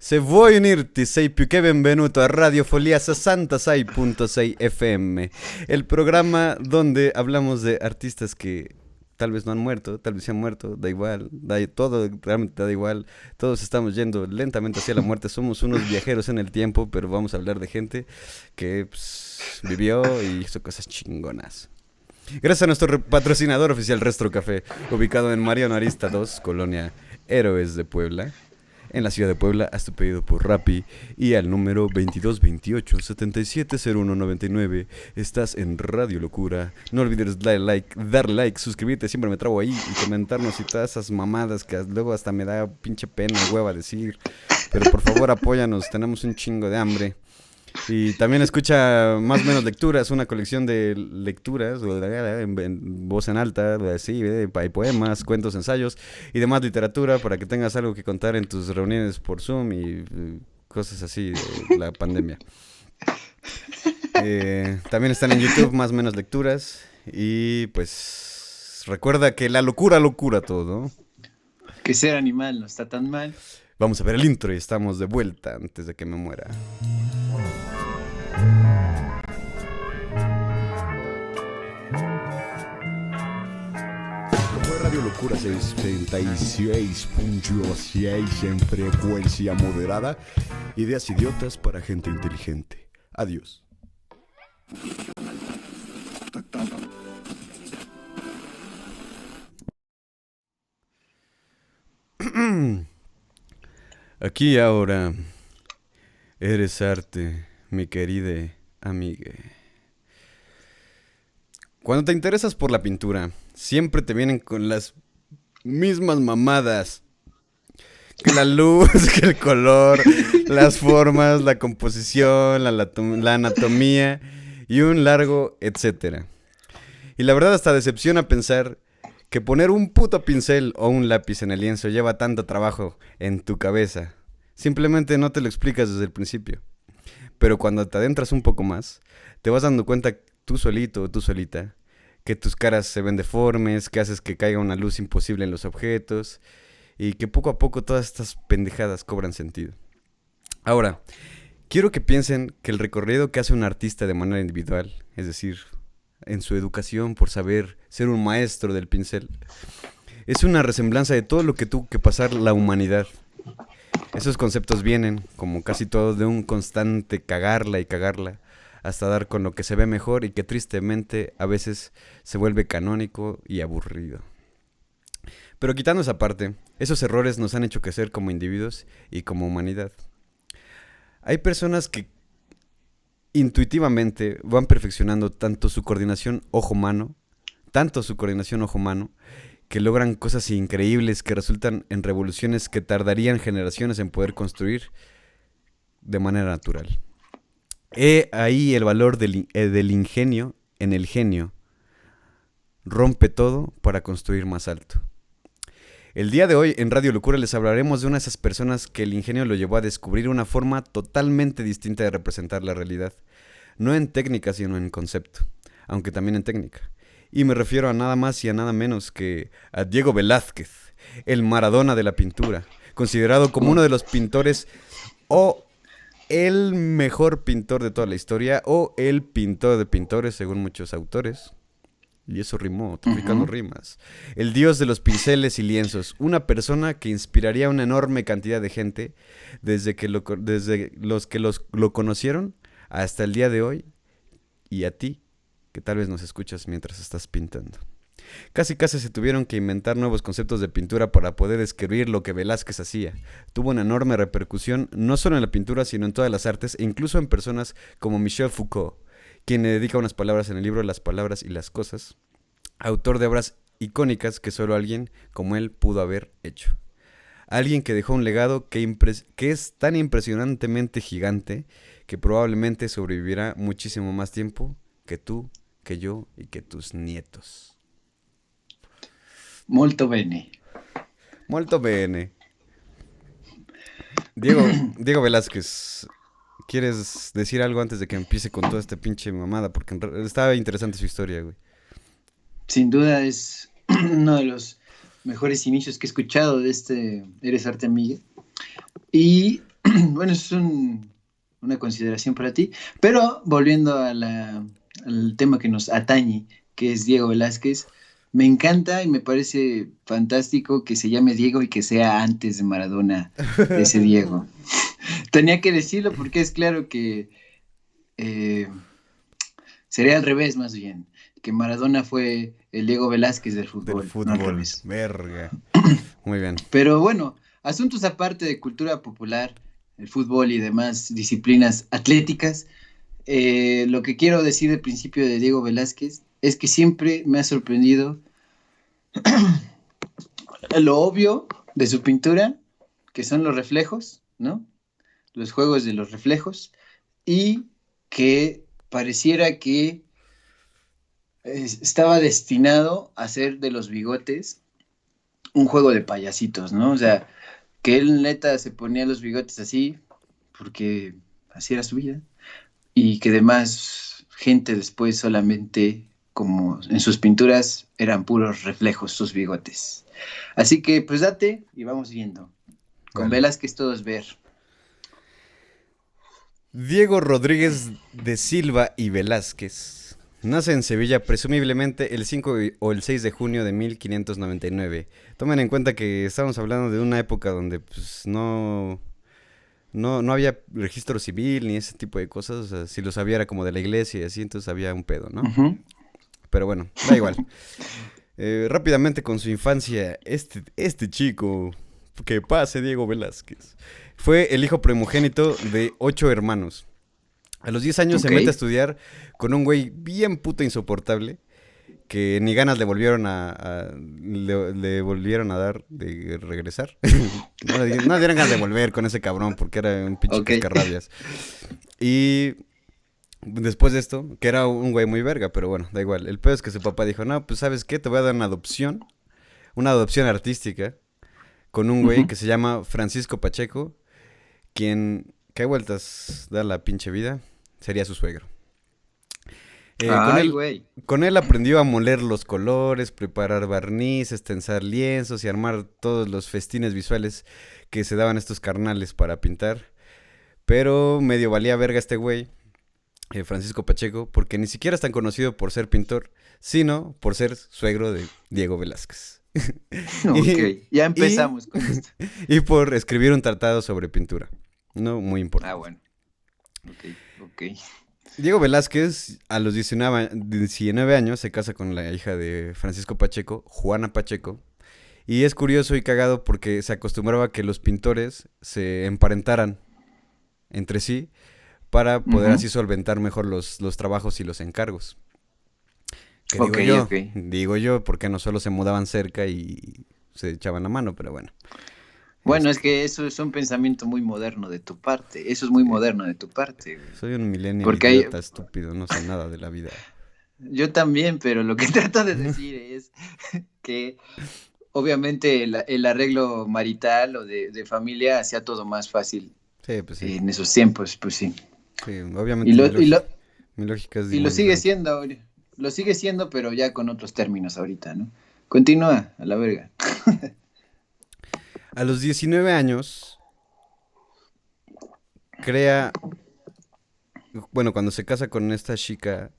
Se vuoi unirti sei più che benvenuto a Radio Follia 66.6 FM, el programa donde hablamos de artistas que tal vez no han muerto, tal vez se han muerto, da igual, todo realmente da igual, todos estamos yendo lentamente hacia la muerte, somos unos viajeros en el tiempo, pero vamos a hablar de gente que pues, vivió y hizo cosas chingonas. Gracias a nuestro patrocinador oficial Restro Café, ubicado en Mariano Arista 2, Colonia Héroes de Puebla. En la ciudad de Puebla, haz tu pedido por Rappi y al número 2228-770199. Estás en Radio Locura. No olvides dar like, suscribirte, siempre me trabo ahí y comentarnos y todas esas mamadas que luego hasta me da pinche pena, hueva decir. Pero por favor apóyanos, tenemos un chingo de hambre. Y también escucha Más o menos lecturas, una colección de lecturas en voz en alta, así, hay poemas, cuentos, ensayos y demás literatura para que tengas algo que contar en tus reuniones por Zoom y cosas así de la pandemia. También están en YouTube Más o menos lecturas y pues recuerda que la locura todo. Que ser animal no está tan mal. Vamos a ver el intro y estamos de vuelta antes de que me muera. Radio Locura 66.6 en frecuencia moderada. Ideas idiotas para gente inteligente. Adiós. Aquí ahora eres arte, mi querida amiga. Cuando te interesas por la pintura, siempre te vienen con las mismas mamadas. Que la luz, que el color, las formas, la composición, la anatomía y un largo etcétera. Y la verdad hasta decepciona pensar que poner un puto pincel o un lápiz en el lienzo lleva tanto trabajo en tu cabeza. Simplemente no te lo explicas desde el principio. Pero cuando te adentras un poco más, te vas dando cuenta tú solito o tú solita, que tus caras se ven deformes, que haces que caiga una luz imposible en los objetos y que poco a poco todas estas pendejadas cobran sentido. Ahora, quiero que piensen que el recorrido que hace un artista de manera individual, es decir, en su educación por saber ser un maestro del pincel, es una resemblanza de todo lo que tuvo que pasar la humanidad. Esos conceptos vienen, como casi todos, de un constante cagarla y cagarla, hasta dar con lo que se ve mejor y que tristemente a veces se vuelve canónico y aburrido. Pero quitando esa parte, esos errores nos han hecho crecer como individuos y como humanidad. Hay personas que intuitivamente van perfeccionando tanto su coordinación ojo-mano, que logran cosas increíbles que resultan en revoluciones que tardarían generaciones en poder construir de manera natural. He ahí el valor del ingenio en el genio. Rompe todo para construir más alto. El día de hoy en Radio Locura les hablaremos de una de esas personas que el ingenio lo llevó a descubrir una forma totalmente distinta de representar la realidad. No en técnica, sino en concepto, aunque también en técnica. Y me refiero a nada más y a nada menos que a Diego Velázquez, el Maradona de la pintura, considerado como uno de los pintores o el mejor pintor de toda la historia o el pintor de pintores según muchos autores. Y eso rimó, traficando rimas. El dios de los pinceles y lienzos, una persona que inspiraría a una enorme cantidad de gente desde los que lo conocieron hasta el día de hoy y a ti que tal vez nos escuchas mientras estás pintando. Casi se tuvieron que inventar nuevos conceptos de pintura para poder describir lo que Velázquez hacía. Tuvo una enorme repercusión no solo en la pintura, sino en todas las artes e incluso en personas como Michel Foucault, quien le dedica unas palabras en el libro Las palabras y las cosas, autor de obras icónicas que solo alguien como él pudo haber hecho. Alguien que dejó un legado que es tan impresionantemente gigante que probablemente sobrevivirá muchísimo más tiempo que tú, que yo y que tus nietos. Molto bene. Molto bene. Diego Velázquez, ¿quieres decir algo antes de que empiece con toda esta pinche mamada? Porque estaba interesante su historia, güey. Sin duda es uno de los mejores inicios que he escuchado de este Eres Arte Amiga. Y bueno, una consideración para ti, pero volviendo al tema que nos atañe, que es Diego Velázquez, me encanta y me parece fantástico que se llame Diego y que sea antes de Maradona ese Diego. Tenía que decirlo porque es claro que eh, sería al revés más bien, que Maradona fue el Diego Velázquez del Del fútbol, no al fútbol. revés. Verga. Muy bien. Pero bueno, asuntos aparte de cultura popular, el fútbol y demás disciplinas atléticas, lo que quiero decir del principio de Diego Velázquez es que siempre me ha sorprendido lo obvio de su pintura, que son los reflejos, ¿no? Los juegos de los reflejos, y que pareciera que estaba destinado a ser de los bigotes un juego de payasitos, ¿no? O sea, que él neta se ponía los bigotes así, porque así era su vida, y que demás gente después solamente, como en sus pinturas, eran puros reflejos sus bigotes. Así que pues date y vamos viendo. Con Vale. Velázquez todo es ver. Diego Rodríguez de Silva y Velázquez nace en Sevilla presumiblemente el 5 o el 6 de junio de 1599. Tomen en cuenta que estamos hablando de una época donde pues, no había registro civil ni ese tipo de cosas. O sea, si lo sabía era como de la iglesia y así, entonces había un pedo, ¿no? Ujú. Pero bueno, da igual. Rápidamente con su infancia, este chico, que pase Diego Velázquez, fue el hijo primogénito de 8 hermanos. A los 10 años Ok. se mete a estudiar con un güey bien puto insoportable que ni ganas le volvieron le volvieron a dar de regresar. No dieron ganas de volver con ese cabrón porque era un pinche Ok. cascarrabias. Y después de esto, que era un güey muy verga, pero bueno, da igual. El peor es que su papá dijo, no, pues ¿sabes qué? Te voy a dar una adopción artística con un güey Ujú. que se llama Francisco Pacheco, quien, ¿qué vueltas da la pinche vida? Sería su suegro. Con Ay, él, güey. con él aprendió a moler los colores, preparar barnices, tensar lienzos y armar todos los festines visuales que se daban estos carnales para pintar. Pero medio valía verga este güey, Francisco Pacheco, porque ni siquiera es tan conocido por ser pintor, sino por ser suegro de Diego Velázquez. Ok, y, ya y, empezamos con esto. y por escribir un tratado sobre pintura. No muy importante. Ah, bueno. Ok, ok. Diego Velázquez, a los 19 años, se casa con la hija de Francisco Pacheco, Juana Pacheco. Y es curioso y cagado porque se acostumbraba a que los pintores se emparentaran entre sí para poder Ujú. así solventar mejor los trabajos y los encargos. Que Ok, ok. digo yo, porque no solo se mudaban cerca y se echaban la mano, pero bueno. Bueno, es Este, que eso es un pensamiento muy moderno de tu parte. Eso es muy moderno de tu parte, güey. soy un millennial Porque hay, idiota estúpido, no sé nada de la vida. yo también, pero lo que trato de decir es que obviamente el arreglo marital o de familia hacía todo más fácil Sí, pues sí. en esos tiempos, pues sí. Sí, Y obviamente lo, y lo, mi lógica es y lo muy sigue diferente. siendo ahora. Lo sigue siendo, pero ya con otros términos ahorita, ¿no? Continúa, a la verga. A los 19 años, crea, bueno, cuando se casa con esta chica,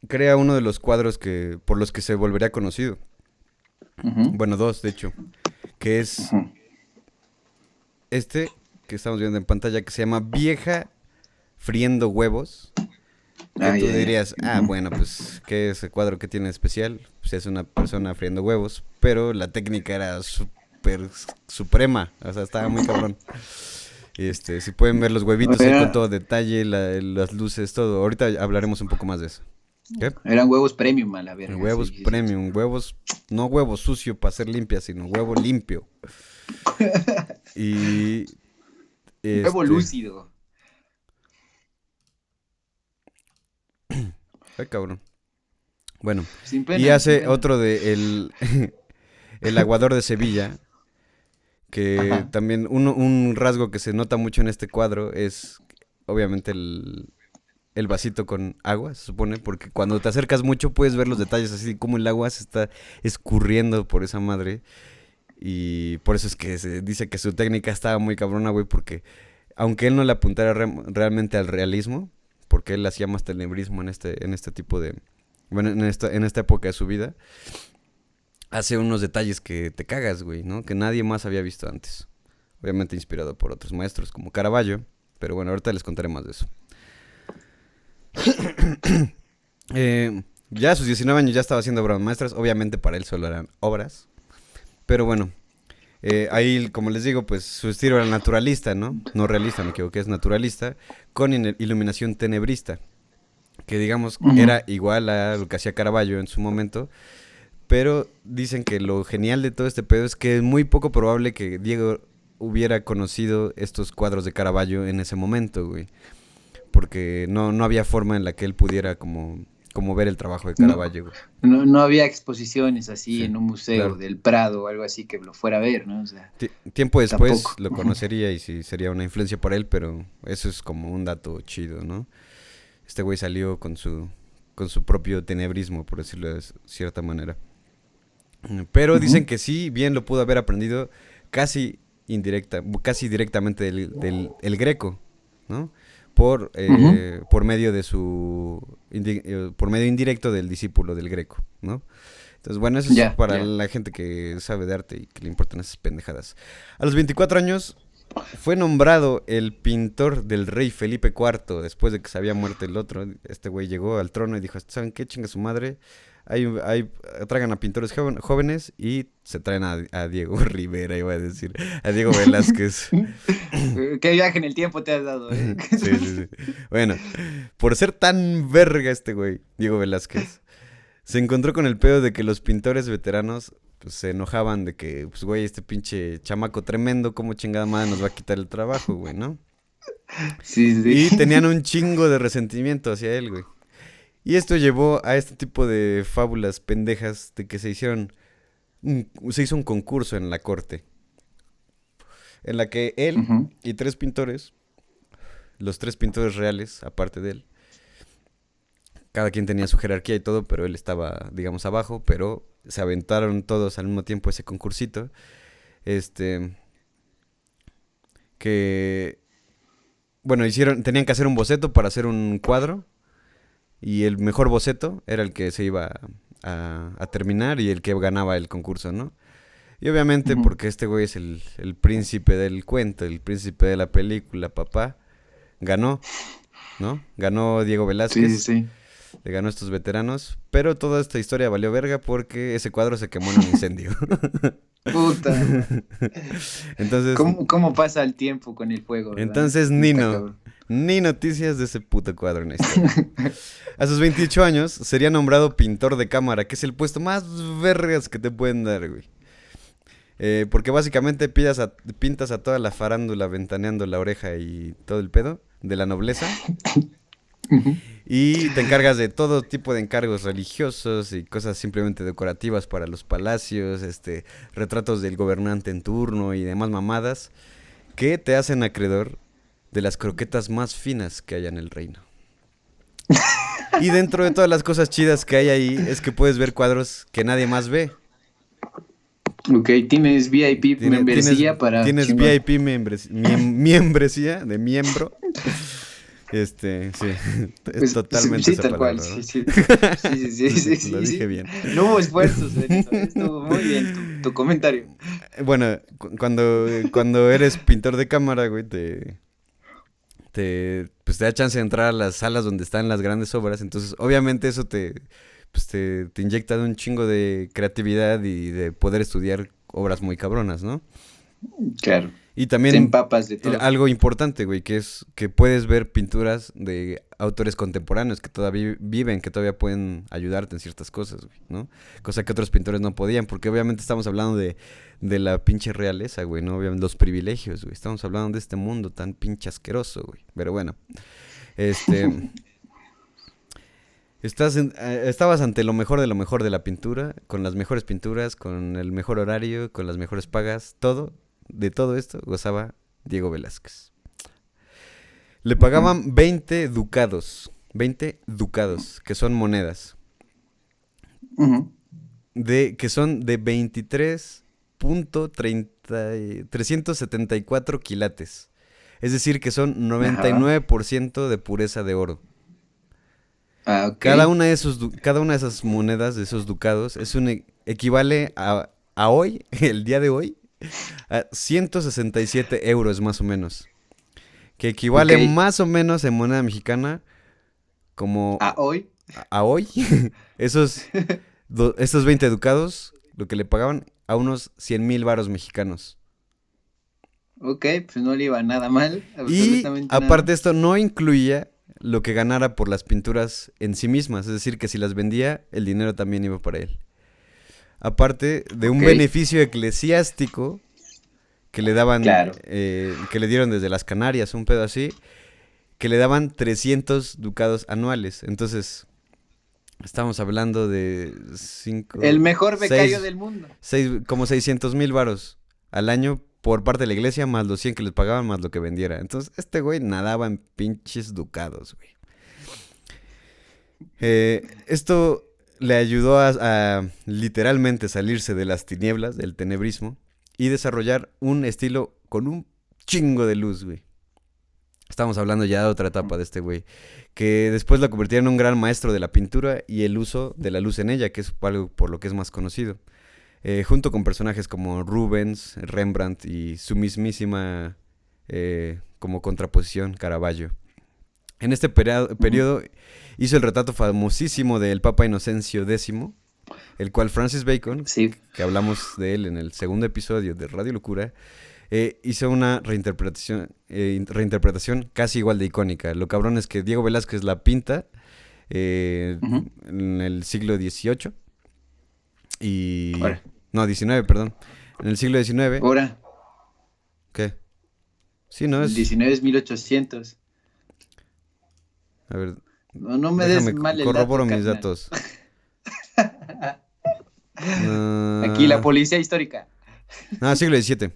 crea uno de los cuadros por los que se volvería conocido. Ujú, Bueno, dos, de hecho, que es ujú. este que estamos viendo en pantalla, que se llama Vieja friendo huevos. Que Ah, tú ya, ya. dirías, Ujú. bueno, pues, ¿qué es el cuadro que tiene de especial? Pues es una persona friendo huevos, pero la técnica era súper suprema, o sea, estaba muy cabrón. Si pueden ver los huevitos ahí con Era- todo detalle, las luces, todo. Ahorita hablaremos un poco más de eso. ¿Qué? Eran huevos premium a la verga, Huevos sí, sí, sí. premium, huevos, no huevo sucio para ser limpia, sino huevo limpio. Y, Huevo este, lúcido. ay cabrón. Bueno, Sin y pena, sin hace pena. otro de el aguador de Sevilla, que Ajá. también un rasgo que se nota mucho en este cuadro es obviamente el vasito con agua, se supone, porque cuando te acercas mucho puedes ver los detalles así como el agua se está escurriendo por esa madre Y por eso es que se dice que su técnica estaba muy cabrona, güey, porque aunque él no le apuntara realmente al realismo, porque él hacía más tenebrismo en este tipo de... Bueno, en esta época de su vida, hace unos detalles que te cagas, güey, ¿no? Que nadie más había visto antes. Obviamente inspirado por otros maestros como Caravaggio, pero bueno, ahorita les contaré más de eso. Ya a sus 19 años ya estaba haciendo obras maestras, obviamente para él solo eran obras, pero bueno, ahí, como les digo, pues su estilo era naturalista, ¿no? No realista, me equivoqué, es naturalista, con iluminación tenebrista, que digamos era igual a lo que hacía Caravaggio en su momento, pero dicen que lo genial de todo este pedo es que es muy poco probable que Diego hubiera conocido estos cuadros de Caravaggio en ese momento, güey, porque no había forma en la que él pudiera como ver el trabajo de Caravaggio, güey. No había exposiciones así Sí, en un museo claro. del Prado o algo así que lo fuera a ver, ¿no? O sea, Tiempo después tampoco. lo conocería y sí sería una influencia para él, pero eso es como un dato chido, ¿no? Este güey salió con su propio tenebrismo, por decirlo de cierta manera. Pero dicen que sí, bien lo pudo haber aprendido casi directamente del el Greco, ¿no? Por medio de por medio indirecto del discípulo del Greco, ¿no? Entonces, bueno, eso es para la gente que sabe de arte y que le importan esas pendejadas. A los 24 años fue nombrado el pintor del rey Felipe IV, después de que se había muerto el otro. Este güey llegó al trono y dijo, ¿saben qué? Chinga su madre. Traigan a pintores jóvenes y se traen a Diego Rivera, iba a decir, a Diego Velázquez. ¿Qué viaje en el tiempo te has dado, eh? Sí. Bueno, por ser tan verga este güey, Diego Velázquez, se encontró con el pedo de que los pintores veteranos pues, se enojaban de que, pues, güey, este pinche chamaco tremendo, ¿cómo chingada madre nos va a quitar el trabajo, güey, no? Sí. Y tenían un chingo de resentimiento hacia él, güey. Y esto llevó a este tipo de fábulas pendejas de que se hizo un concurso en la corte, en la que él y tres pintores, los tres pintores reales, aparte de él, cada quien tenía su jerarquía y todo, pero él estaba, digamos, abajo, pero se aventaron todos al mismo tiempo ese concursito, que, bueno, tenían que hacer un boceto para hacer un cuadro, y el mejor boceto era el que se iba a terminar y el que ganaba el concurso, ¿no? Y obviamente porque este güey es el príncipe del cuento, el príncipe de la película, papá, ganó, ¿no? Ganó Diego Velázquez. Sí. Le ganó a estos veteranos, pero toda esta historia valió verga porque ese cuadro se quemó en un incendio. Puta. Entonces, ¿Cómo pasa el tiempo con el fuego, verdad? Entonces, ni noticias de ese puto cuadro en esta. A sus 28 años sería nombrado pintor de cámara, que es el puesto más vergas que te pueden dar, güey. Porque básicamente pintas a toda la farándula ventaneando la oreja y todo el pedo de la nobleza. Y te encargas de todo tipo de encargos religiosos y cosas simplemente decorativas para los palacios, retratos del gobernante en turno y demás mamadas que te hacen acreedor de las croquetas más finas que hay en el reino. Y dentro de todas las cosas chidas que hay ahí es que puedes ver cuadros que nadie más ve. Ok, tienes VIP membresía para... Tienes VIP membresía de miembro. Sí, es totalmente sí, tal cual, ¿no? Sí. Lo dije bien. No hubo esfuerzos en eso, estuvo muy bien tu comentario. Bueno, cuando eres pintor de cámara, güey, pues te da chance de entrar a las salas donde están las grandes obras, entonces obviamente eso te inyecta de un chingo de creatividad y de poder estudiar obras muy cabronas, ¿no? Claro. Y también te empapas de todo. Algo importante, güey, que es que puedes ver pinturas de autores contemporáneos que todavía viven, que todavía pueden ayudarte en ciertas cosas, güey, ¿no? Cosa que otros pintores no podían, porque obviamente estamos hablando de la pinche realeza, güey, ¿no? Obviamente los privilegios, güey. Estamos hablando de este mundo tan pinche asqueroso, güey. Pero bueno, estabas ante lo mejor de la pintura, con las mejores pinturas, con el mejor horario, con las mejores pagas, todo. De todo esto gozaba Diego Velázquez. Le pagaban 20 ducados, que son monedas, que son de 23 374 quilates. Es decir, que son Ajá. 99% de pureza de oro. Ah, ok. Cada una de esas monedas, de esos ducados, equivale a hoy, el día de hoy, a 167 euros más o menos. Que equivale Ok. más o menos en moneda mexicana como A hoy. a hoy. Estos 20 ducados, lo que le pagaban a unos 100,000 varos mexicanos. Ok, pues no le iba nada mal, Y absolutamente aparte nada. de esto, no incluía lo que ganara por las pinturas en sí mismas. Es decir, que si las vendía, el dinero también iba para él. Aparte de un Ok, beneficio eclesiástico que le daban, claro. que le dieron desde las Canarias, un pedo así, que le daban 300 ducados anuales. Entonces, estamos hablando de El 5, mejor becario 6, del mundo. como 600,000 varos al año por parte de la iglesia, más los 100 que les pagaban, más lo que vendiera. Entonces, este güey nadaba en pinches ducados, güey. Esto le ayudó a literalmente salirse de las tinieblas, del tenebrismo, y desarrollar un estilo con un chingo de luz, güey. Estamos hablando ya de otra etapa de este güey, que después lo convirtió en un gran maestro de la pintura y el uso de la luz en ella, que es algo por lo que es más conocido. Junto con personajes como Rubens, Rembrandt y su mismísima como contraposición, Caravaggio. En este Ujú. periodo hizo el retrato famosísimo del Papa Inocencio X, el cual Francis Bacon, Sí. que hablamos de él en el segundo episodio de Radio Locura, hizo una reinterpretación casi igual de icónica. Lo cabrón es que Diego Velázquez la pinta Ujú. en el siglo XVIII y... Ahora, No, XIX, perdón. En el siglo XIX, ahora, ¿qué? Sí, no el es... 19 es 1800. A ver, No, no me des déjame mal el corroboro dato, mis carnal. datos. Aquí la Ah, policía histórica. no, siglo XVII.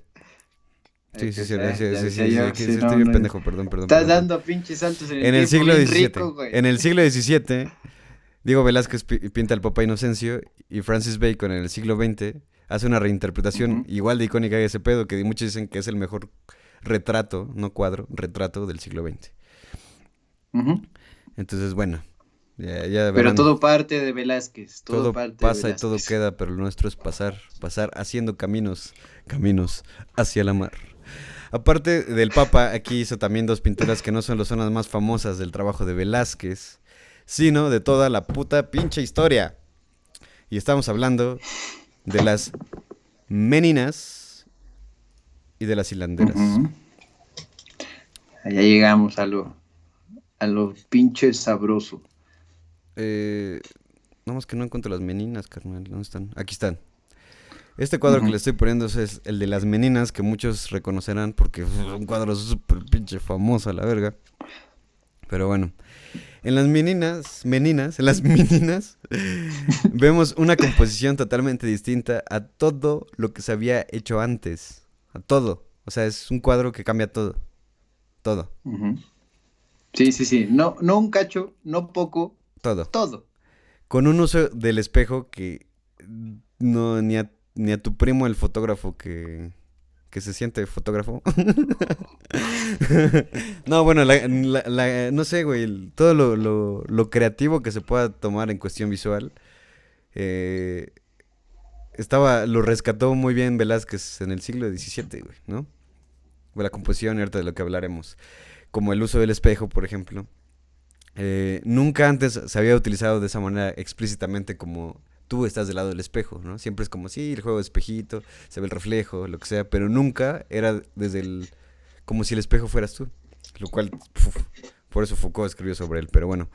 Sí, sí, sí, sí, Ya sí, decía sí, sí, yo, que sí, si estoy no, bien no. pendejo, perdón, perdón, Estás perdón, perdón. dando pinches saltos en el En el tiempo, siglo bien XVII, rico, güey. en el siglo XVII, Diego Velázquez pinta al Papa Inocencio y Francis Bacon en el siglo XX hace una reinterpretación Ujú, igual de icónica de ese pedo, que muchos dicen que es el mejor retrato, no cuadro, retrato del siglo XX. ujú. Entonces, bueno, ya Pero verán, todo parte de Velázquez, todo todo parte de pasa y todo Velázquez. queda, pero lo nuestro es pasar, pasar haciendo caminos hacia la mar. Aparte del Papa, aquí hizo también dos pinturas que no son las zonas más famosas del trabajo de Velázquez, sino de toda la puta pinche historia. Y estamos hablando de las Meninas y de las Hilanderas. Ujú. Allá llegamos a lo pinche sabroso. Eh, Nada más que no encuentro las Meninas, carnal. ¿Dónde están? Aquí están. Este cuadro que Ujú. le estoy poniendo es el de las Meninas, que muchos reconocerán porque es un cuadro súper pinche famoso a la verga. Pero bueno, en las en las Meninas, vemos una composición totalmente distinta a todo lo que se había hecho antes. A todo. O sea, es un cuadro que cambia todo. Todo. Ujú. Sí, sí, sí. No, no un cacho, no poco, Todo. todo. Con un uso del espejo que no ni a tu primo el fotógrafo que se siente fotógrafo. No, bueno, no sé, güey, todo lo creativo que se pueda tomar en cuestión visual, eh, lo rescató muy bien Velázquez en el siglo XVII, güey, ¿no? La composición y ahorita de lo que hablaremos. Como el uso del espejo, por ejemplo. Nunca antes se había utilizado de esa manera explícitamente como tú estás del lado del espejo, ¿no? Siempre es como, sí, el juego de espejito, se ve el reflejo, lo que sea, pero nunca era como si el espejo fueras tú, lo cual, por eso Foucault escribió sobre él, pero bueno,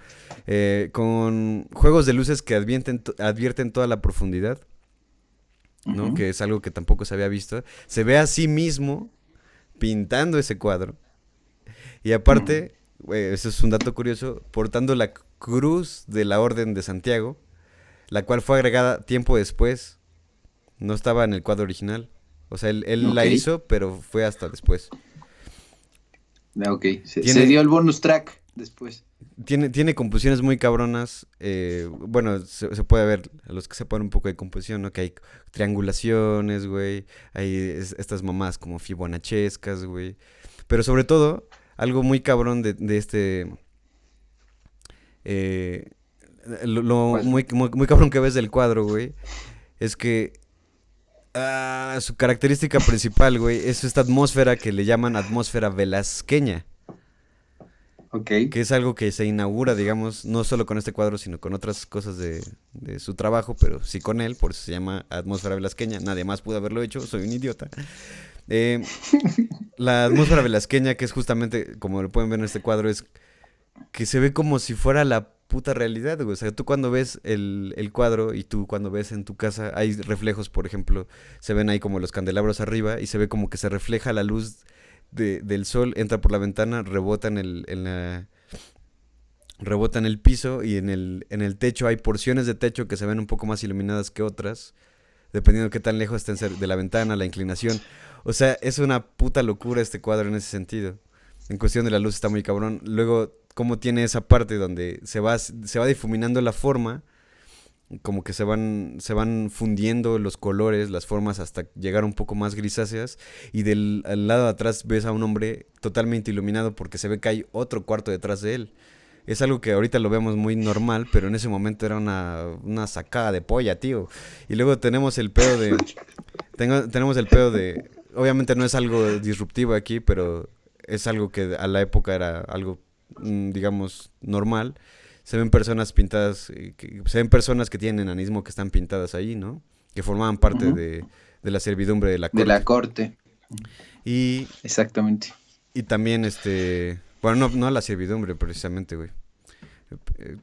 con juegos de luces que advierten toda la profundidad, ¿no? Ujú. Que es algo que tampoco se había visto, se ve a sí mismo pintando ese cuadro, y Ujú. aparte, eso es un dato curioso, portando la cruz de la Orden de Santiago, la cual fue agregada tiempo después, no estaba en el cuadro original. O sea, él Ok, la hizo, pero fue hasta después. ok. Se Tiene, dio el bonus track después. tiene composiciones muy cabronas. Bueno, se puede ver, a los que sepan un poco de composición, ¿no? Que hay triangulaciones, güey. Hay estas mamás como fibonachescas, güey. Pero sobre todo, algo muy cabrón de este... eh, lo ¿Cuál? muy cabrón que ves del cuadro, güey, es que su característica principal, güey, es esta atmósfera que le llaman atmósfera velasqueña, Ok. que es algo que se inaugura, digamos, no solo con este cuadro, sino con otras cosas de su trabajo, pero sí con él, por eso se llama atmósfera velasqueña. Nadie más pudo haberlo hecho, soy un idiota. Eh, la atmósfera velasqueña, que es justamente, como lo pueden ver en este cuadro, es que se ve como si fuera la puta realidad, güey. O sea, tú cuando ves el cuadro y tú cuando ves en tu casa, hay reflejos, por ejemplo, se ven ahí como los candelabros arriba y se ve como que se refleja la luz del sol, entra por la ventana, rebota en el piso y en el techo hay porciones de techo que se ven un poco más iluminadas que otras, dependiendo de qué tan lejos estén de la ventana, la inclinación. O sea, es una puta locura este cuadro en ese sentido. En cuestión de la luz está muy cabrón. Luego, cómo tiene esa parte donde se va difuminando la forma, como que se van fundiendo los colores, las formas, hasta llegar un poco más grisáceas. Y al lado de atrás ves a un hombre totalmente iluminado porque se ve que hay otro cuarto detrás de él. Es algo que ahorita lo vemos muy normal, pero en ese momento era una sacada de polla, tío. Y luego tenemos el pedo de... Obviamente no es algo disruptivo aquí, pero es algo que a la época era algo, digamos, normal. Se ven personas pintadas, se ven personas que tienen enanismo que están pintadas ahí, ¿no? Que formaban parte Ujú. de la servidumbre de la De la corte. corte. Y, Exactamente. y también, bueno, no la servidumbre precisamente, güey.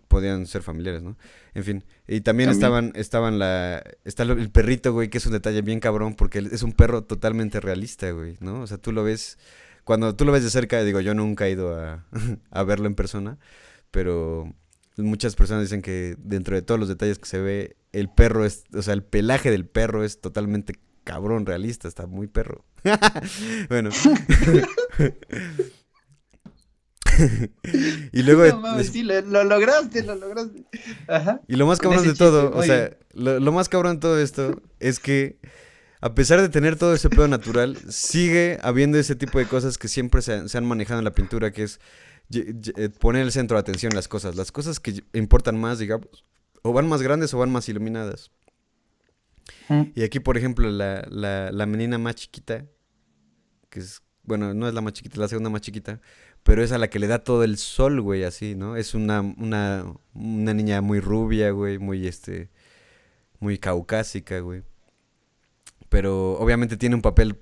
Podían ser familiares, ¿no? En fin. Y también También. está el perrito, güey, que es un detalle bien cabrón, porque es un perro totalmente realista, güey, ¿no? O sea, tú lo ves, cuando tú lo ves de cerca, digo, yo nunca he ido a verlo en persona, pero muchas personas dicen que dentro de todos los detalles que se ve, el perro o sea, el pelaje del perro es totalmente cabrón, realista, está muy perro. Bueno. Y luego No mames, sí, lo lograste, lo lograste. Ajá. y lo más Con cabrón ese de chiste, todo, o muy sea, bien. lo más cabrón de todo esto es que a pesar de tener todo ese pedo natural, sigue habiendo ese tipo de cosas que siempre se han manejado en la pintura, que es poner el centro de atención en las cosas que importan más, digamos, o van más grandes o van más iluminadas. Ujú. Y aquí, por ejemplo, la menina más chiquita, que es, bueno, no es la más chiquita, es la segunda más chiquita, pero es a la que le da todo el sol, güey, así, ¿no? Es una niña muy rubia, güey, muy caucásica, güey. Pero obviamente tiene un papel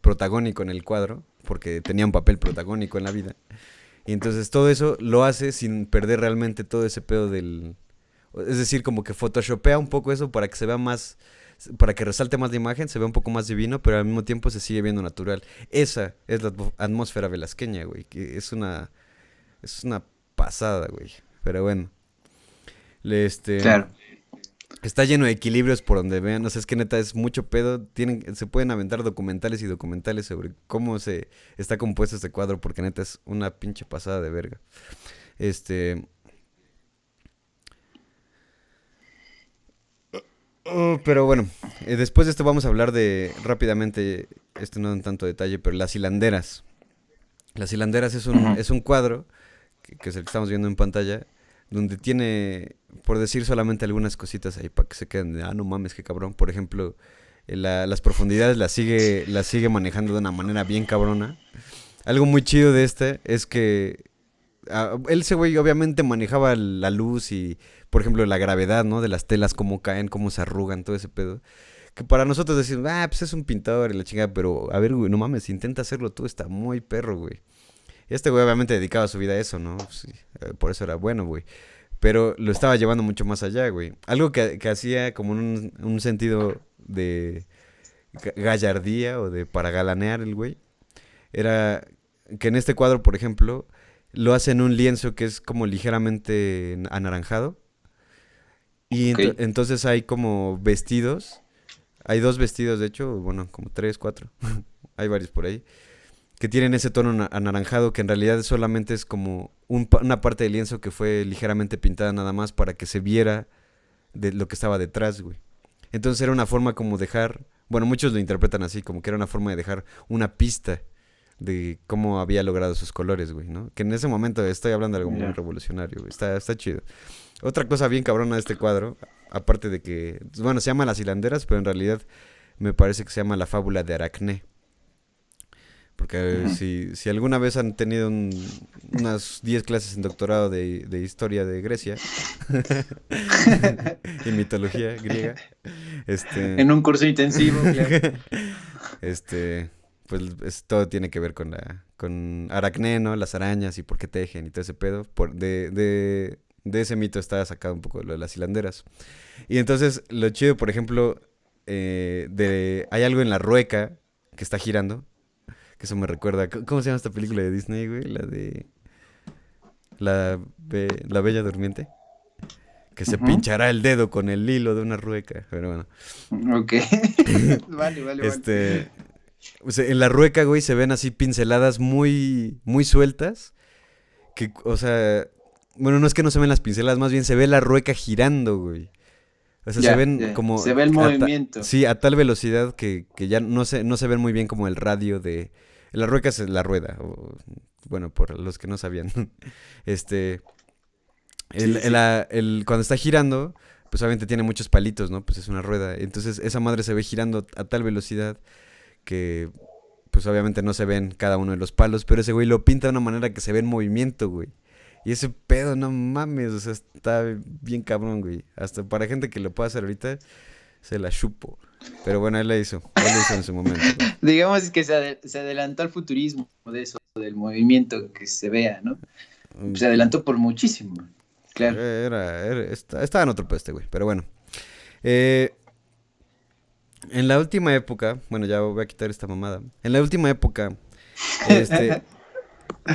protagónico en el cuadro, porque tenía un papel protagónico en la vida. Y entonces todo eso lo hace sin perder realmente todo ese pedo del... Es decir, como que photoshopea un poco eso para que se vea más, para que resalte más la imagen, se vea un poco más divino, pero al mismo tiempo se sigue viendo natural. Esa es la atmósfera velasqueña, güey, que es una pasada, güey. Pero bueno, le, este, Claro. está lleno de equilibrios por donde vean. O sea, es que neta es mucho pedo. Se pueden aventar documentales y documentales sobre cómo se está compuesto este cuadro, porque neta es una pinche pasada de verga. Este. Pero bueno, después de esto vamos a hablar rápidamente, no en tanto detalle, pero las hilanderas. Las hilanderas es un, Ujú. es un cuadro, que es el que estamos viendo en pantalla, donde tiene, por decir solamente algunas cositas ahí para que se queden de, no mames, qué cabrón. Por ejemplo, las profundidades las sigue manejando de una manera bien cabrona. Algo muy chido de este es que ese güey obviamente manejaba la luz y, por ejemplo, la gravedad, ¿no? De las telas, cómo caen, cómo se arrugan, todo ese pedo. Que para nosotros decimos, pues es un pintador y la chingada, pero a ver, güey, no mames, intenta hacerlo tú, está muy perro, güey. Este güey obviamente dedicaba su vida a eso, ¿no? Sí, por eso era bueno, güey. Pero lo estaba llevando mucho más allá, güey. Algo que hacía como un sentido de gallardía o de para galanear el güey. Era que en este cuadro, por ejemplo, lo hace en un lienzo que es como ligeramente anaranjado. Y Ok. entonces hay como vestidos. Hay dos vestidos, de hecho, bueno, como tres, cuatro. Hay varios por ahí que tienen ese tono anaranjado que en realidad solamente es como una parte del lienzo que fue ligeramente pintada nada más para que se viera de lo que estaba detrás, güey. Entonces era una forma como dejar, bueno, muchos lo interpretan así, como que era una forma de dejar una pista de cómo había logrado sus colores, güey, ¿no? Que en ese momento estoy hablando de algo muy revolucionario, güey. Está chido. Otra cosa bien cabrona de este cuadro, aparte de que, bueno, se llama Las Hilanderas, pero en realidad me parece que se llama La Fábula de Aracné. Porque si alguna vez han tenido unas 10 clases en doctorado de historia de Grecia y mitología griega, en un curso intensivo, claro. Pues todo tiene que ver con Aracné, ¿no? Las arañas y por qué tejen y todo ese pedo. De ese mito está sacado un poco lo de las hilanderas. Y entonces, lo chido, por ejemplo, hay algo en la rueca que está girando. Que eso me recuerda. ¿Cómo se llama esta película de Disney, güey? La de. La Bella Durmiente. Que se pinchará el dedo con el hilo de una rueca. Pero bueno. Ok. Vale. O sea, en la rueca, güey, se ven así pinceladas muy, muy sueltas. Que, o sea. Bueno, no es que no se ven las pinceladas, más bien se ve la rueca girando, güey. O sea, se ven como. Se ve el movimiento. Sí, a tal velocidad que ya no se ven muy bien como el radio de. La rueca es la rueda. Bueno, por los que no sabían. Cuando está girando, pues obviamente tiene muchos palitos, ¿no? Pues es una rueda. Entonces esa madre se ve girando a tal velocidad que. Pues obviamente no se ven cada uno de los palos, pero ese güey lo pinta de una manera que se ve en movimiento, güey. Y ese pedo, no mames, o sea, está bien cabrón, güey. Hasta para gente que lo pueda hacer ahorita, se la chupo. Pero bueno, él lo hizo en su momento, güey. Digamos que se adelantó al futurismo de eso, del movimiento que se vea, ¿no? Se adelantó por muchísimo, claro. Estaba en otro peste, güey, pero bueno. En la última época, bueno, ya voy a quitar esta mamada. En la última época,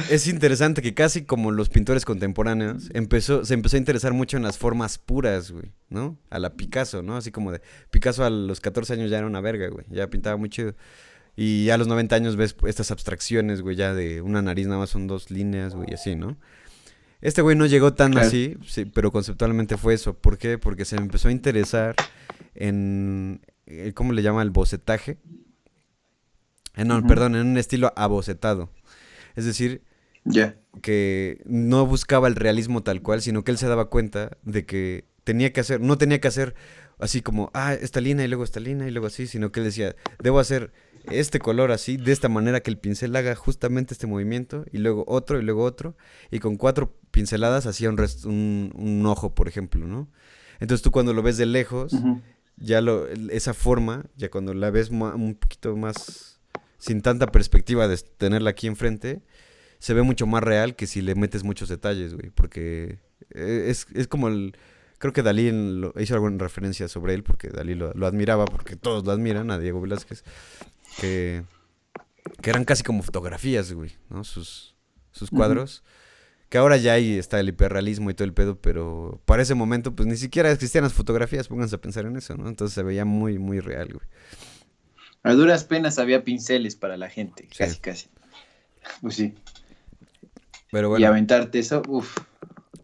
es interesante que casi como los pintores contemporáneos, se empezó a interesar mucho en las formas puras, güey, ¿no? A la Picasso, ¿no? Así como de Picasso a los 14 años ya era una verga, güey, ya pintaba muy chido. Y ya a los 90 años ves estas abstracciones, güey, ya de una nariz nada más son 2 líneas, güey, así, ¿no? Este güey no llegó tan así, sí, pero conceptualmente fue eso. ¿Por qué? Porque se empezó a interesar en, ¿cómo le llama? El bocetaje. Perdón, en un estilo abocetado. Es decir, que no buscaba el realismo tal cual, sino que él se daba cuenta de que no tenía que hacer así como, esta línea y luego esta línea y luego así, sino que él decía, debo hacer este color así, de esta manera que el pincel haga justamente este movimiento, y luego otro, y con 4 pinceladas hacía un ojo, por ejemplo, ¿no? Entonces tú cuando lo ves de lejos, ya esa forma, ya cuando la ves un poquito más sin tanta perspectiva de tenerla aquí enfrente, se ve mucho más real que si le metes muchos detalles, güey, porque es como creo que Dalí hizo alguna referencia sobre él, porque Dalí lo admiraba, porque todos lo admiran, a Diego Velázquez, que eran casi como fotografías, güey, ¿no? Sus cuadros, que ahora ya ahí está el hiperrealismo y todo el pedo, pero para ese momento, pues ni siquiera existían las fotografías, pónganse a pensar en eso, ¿no? Entonces se veía muy, muy real, güey. A duras penas había pinceles para la gente, sí. Casi. Pues sí. Pero bueno. Y aventarte eso, uff.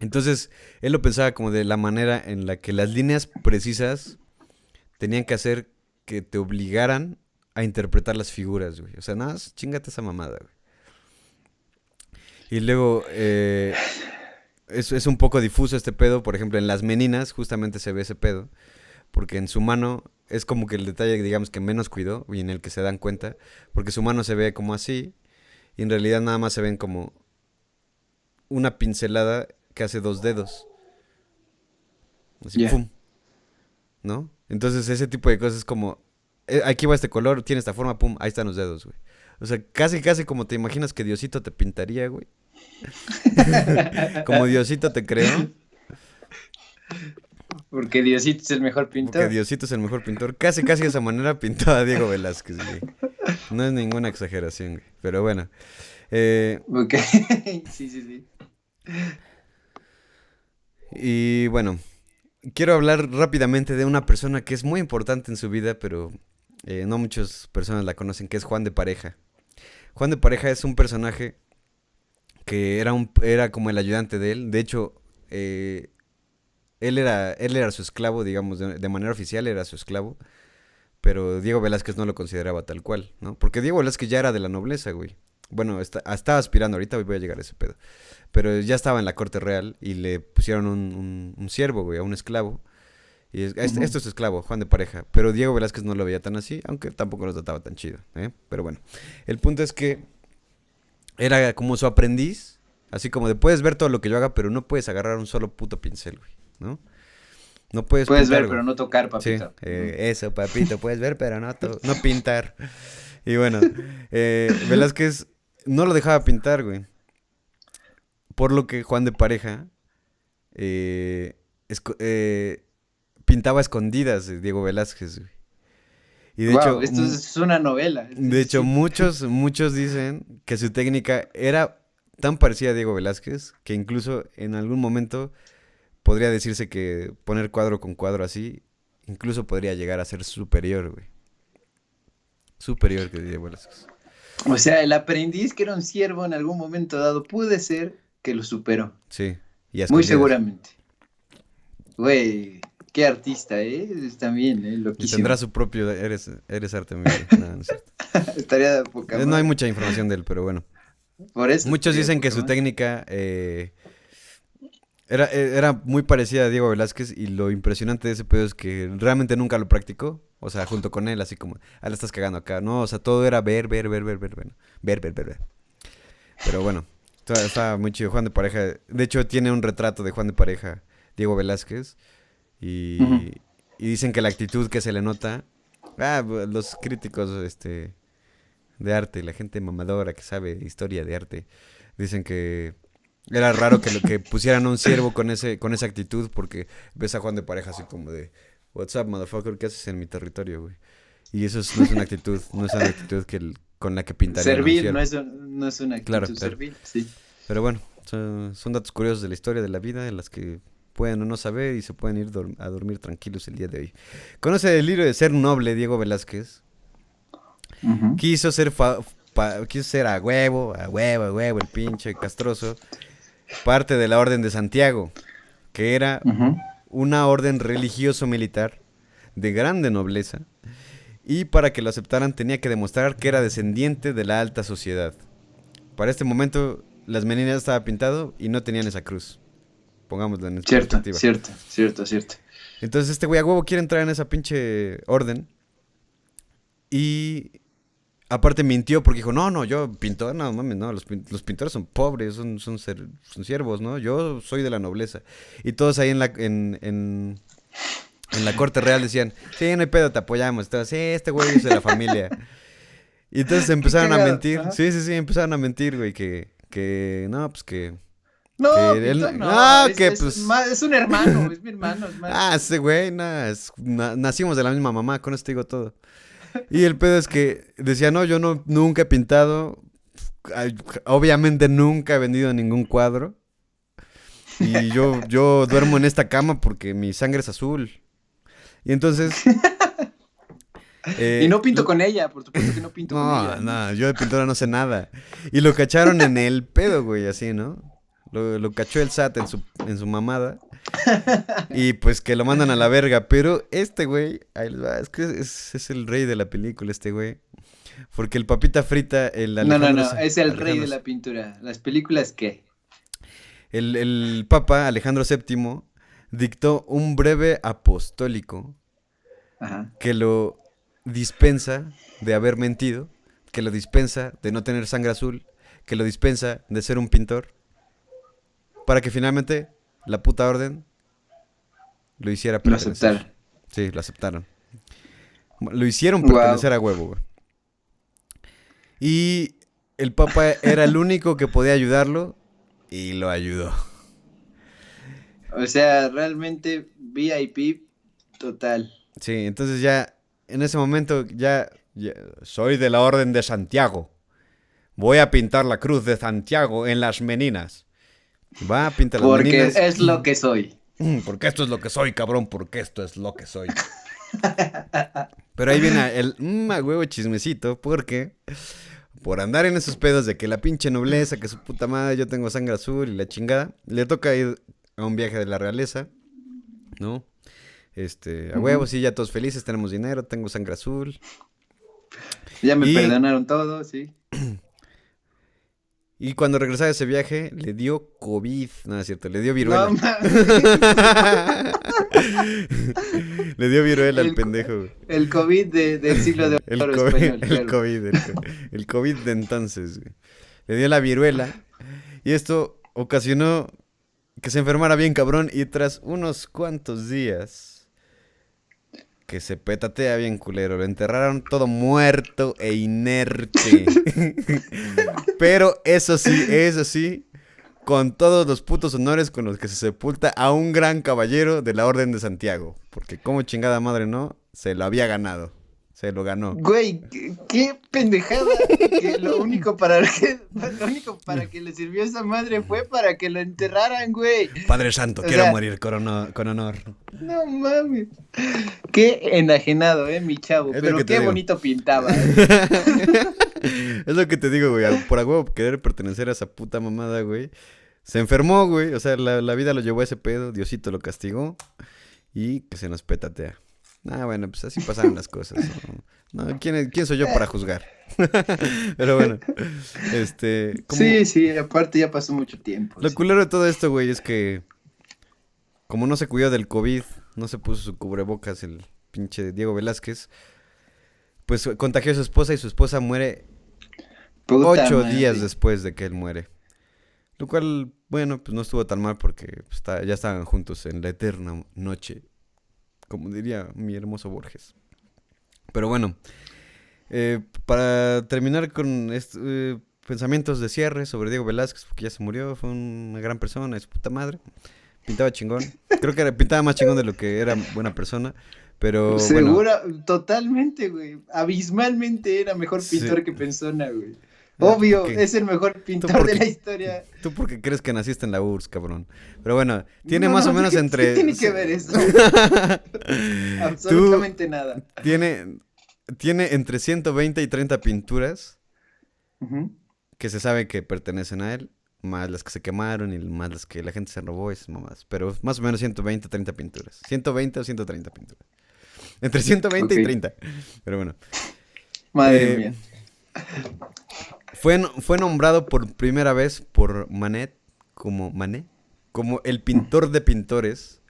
Entonces, él lo pensaba como de la manera en la que las líneas precisas tenían que hacer que te obligaran a interpretar las figuras, güey. O sea, nada más chíngate esa mamada, güey. Y luego, es un poco difuso este pedo. Por ejemplo, en las meninas justamente se ve ese pedo. Porque en su mano es como que el detalle, digamos, que menos cuidó y en el que se dan cuenta. Porque su mano se ve como así y en realidad nada más se ven como una pincelada que hace 2 dedos. Así, ¡pum! ¿No? Entonces ese tipo de cosas es como, aquí va este color, tiene esta forma, ¡pum! Ahí están los dedos, güey. O sea, casi como te imaginas que Diosito te pintaría, güey. Como Diosito te creó. Porque Diosito es el mejor pintor. Porque Diosito es el mejor pintor. Casi de esa manera pintó a Diego Velázquez, güey. No es ninguna exageración, güey. Pero bueno. Ok. Sí. Y bueno, quiero hablar rápidamente de una persona que es muy importante en su vida, pero no muchas personas la conocen, que es Juan de Pareja. Juan de Pareja es un personaje que era como el ayudante de él. De hecho, él era su esclavo, digamos, de manera oficial era su esclavo. Pero Diego Velázquez no lo consideraba tal cual, ¿no? Porque Diego Velázquez ya era de la nobleza, güey. Bueno, estaba aspirando, ahorita voy a llegar a ese pedo. Pero ya estaba en la corte real y le pusieron un siervo, güey, a un esclavo. Y esto es su esclavo, Juan de Pareja. Pero Diego Velázquez no lo veía tan así, aunque tampoco lo trataba tan chido, ¿eh? Pero bueno, el punto es que era como su aprendiz, así como de puedes ver todo lo que yo haga, pero no puedes agarrar un solo puto pincel, güey, ¿no? No puedes Puedes pintar, ver, güey. pero no tocar, Sí, papito. eso, papito, puedes ver, pero no pintar. Y bueno, Velázquez no lo dejaba pintar, güey. Por lo que Juan de Pareja eh, pintaba a escondidas de Diego Velázquez, güey. Y de Wow, hecho, esto es una novela. de hecho, Sí. muchos dicen que su técnica era tan parecida a Diego Velázquez que incluso en algún momento podría decirse que poner cuadro con cuadro así, incluso podría llegar a ser superior, güey. Superior que Diego Velázquez. O sea, el aprendiz que era un siervo en algún momento dado puede ser que lo superó. Sí, y a Muy escondidas. seguramente. Güey, qué artista, ¿eh? También, Y loquísimo. tendrá su propio, eres arte, amigo. No, no es cierto. Estaría de poca No hay madre. mucha información de él, pero bueno. Por eso Muchos estaría de dicen que poca su madre. técnica era muy parecida a Diego Velázquez y lo impresionante de ese pedo es que realmente nunca lo practicó. O sea, junto con él, así como, la estás cagando acá. No, o sea, todo era ver. Ver. Pero bueno, estaba muy chido. Juan de Pareja, de hecho, tiene un retrato de Juan de Pareja, Diego Velázquez. Y, Ujú. y dicen que la actitud que se le nota. Los críticos de arte, la gente mamadora que sabe historia de arte, dicen que era raro que pusieran a un siervo con esa actitud, porque ves a Juan de Pareja así como de What's up, motherfucker, ¿qué haces en mi territorio, güey? Y eso no es una actitud, no es una actitud con la que pintarían a un Servir siervo. no es una actitud, Claro, claro. servir, sí. Pero bueno, son datos curiosos de la historia de la vida, de las que pueden o no saber y se pueden ir a dormir tranquilos el día de hoy. Conoce el delirio de ser noble, Diego Velázquez. Ujú. Quiso ser a huevo, el pinche castroso, parte de la Orden de Santiago, que era Ujú. una orden religioso-militar de grande nobleza, y para que lo aceptaran tenía que demostrar que era descendiente de la alta sociedad. Para este momento, las meninas estaba pintado y no tenían esa cruz. Pongámoslo en Cierto, perspectiva. cierto. Entonces este güey a huevo quiere entrar en esa pinche orden y aparte mintió porque dijo, no, yo pintor, no mames, no, los pintores son pobres, son siervos, ¿no? Yo soy de la nobleza. Y todos ahí en la corte real decían, sí, no hay pedo, te apoyamos. Todos, sí, este güey es de la familia. Y entonces empezaron a cagado, mentir, ajá. sí, empezaron a mentir, güey, que no, pues que No, él, pintor, no, no, es, que es, pues, es un hermano, es mi hermano, es más. ese güey, nacimos de la misma mamá, con esto digo todo. Y el pedo es que decía, no, yo nunca he pintado, obviamente nunca he vendido ningún cuadro. Y yo duermo en esta cama porque mi sangre es azul. Y entonces... Y no pinto con ella, por supuesto que no pinto con ella. No, yo de pintura no sé nada. Y lo cacharon en el pedo, güey, así, ¿no? Lo cachó el SAT en su mamada. Y pues que lo mandan a la verga. Pero este güey, ahí les va, es que es el rey de la película, este güey. Porque el papita frita, el Alejandro... No, es el rey de Alejandro- la pintura. ¿Las películas qué? El papa, Alejandro VII, dictó un breve apostólico Ajá. que lo dispensa de haber mentido, que lo dispensa de no tener sangre azul, que lo dispensa de ser un pintor, para que finalmente la puta orden lo hiciera Lo pertenecer. aceptaron. Sí, lo aceptaron. Lo hicieron Wow. pertenecer a huevo, güey. Y el papa era el único que podía ayudarlo y lo ayudó. O sea, realmente VIP total. Sí, entonces ya, en ese momento ya soy de la Orden de Santiago. Voy a pintar la cruz de Santiago en las meninas. Va a pintar las Porque meninas. es lo que soy. Porque esto es lo que soy, cabrón, porque esto es lo que soy. Pero ahí viene el a huevo chismecito, porque por andar en esos pedos de que la pinche nobleza, que su puta madre, yo tengo sangre azul y la chingada, le toca ir a un viaje de la realeza, ¿no? A huevo, sí, ya todos felices, tenemos dinero, tengo sangre azul. Ya me Y- perdonaron todo, sí. Y cuando regresaba de ese viaje, le dio COVID, no es cierto, le dio viruela. No mames. Le dio viruela al El- pendejo, güey. El COVID del siglo de El oro COVID, español, el claro. COVID, el COVID de entonces, güey. Le dio la viruela. Y esto ocasionó que se enfermara bien cabrón. Y tras unos cuantos días que se petatea bien culero, lo enterraron todo muerto e inerte. Pero eso sí, con todos los putos honores con los que se sepulta a un gran caballero de la Orden de Santiago. Porque como chingada madre no, se lo había ganado. Se lo ganó. Güey, qué pendejada. Que lo único para que le sirvió esa madre fue para que lo enterraran, güey. Padre Santo, O quiero sea- morir con honor. No mames. Qué enajenado, mi chavo. Es lo Pero que te qué digo. bonito pintaba. Es lo que te digo, güey. Por a huevo querer pertenecer a esa puta mamada, güey. Se enfermó, güey. O sea, la vida lo llevó a ese pedo. Diosito lo castigó. Y que se nos petatea. Ah, bueno, pues así pasaron las cosas. No, ¿quién soy yo para juzgar? Pero bueno. Como- Sí, aparte ya pasó mucho tiempo. Lo sí. culero de todo esto, güey, es que como no se cuidó del COVID, no se puso su cubrebocas el pinche Diego Velázquez, pues contagió a su esposa y su esposa muere Puta 8 madre. días después de que él muere. Lo cual, bueno, pues no estuvo tan mal porque pues, ya estaban juntos en la eterna noche, como diría mi hermoso Borges. Pero bueno, para terminar con pensamientos de cierre sobre Diego Velázquez, porque ya se murió, fue una gran persona, es su puta madre. Pintaba chingón. Creo que pintaba más chingón de lo que era buena persona. Pero bueno, Segura, totalmente, güey. Abismalmente era mejor Sí. pintor que persona, güey. ¿tú Obvio, por qué? es el mejor pintor por de qué? la historia. ¿Tú por qué crees que naciste en la URSS, cabrón? Pero bueno, tiene No, más o no, menos ¿qué entre... tiene que ver eso? Absolutamente nada. Tiene entre 120 y 30 pinturas Ujú. que se sabe que pertenecen a él, más las que se quemaron y más las que la gente se robó, esas mamadas. Pero más o menos 120, 30 pinturas. 120 o 130 pinturas. Entre 120 y Ok. 30. Pero bueno. Madre mía. Fue nombrado por primera vez por Manet como el pintor de pintores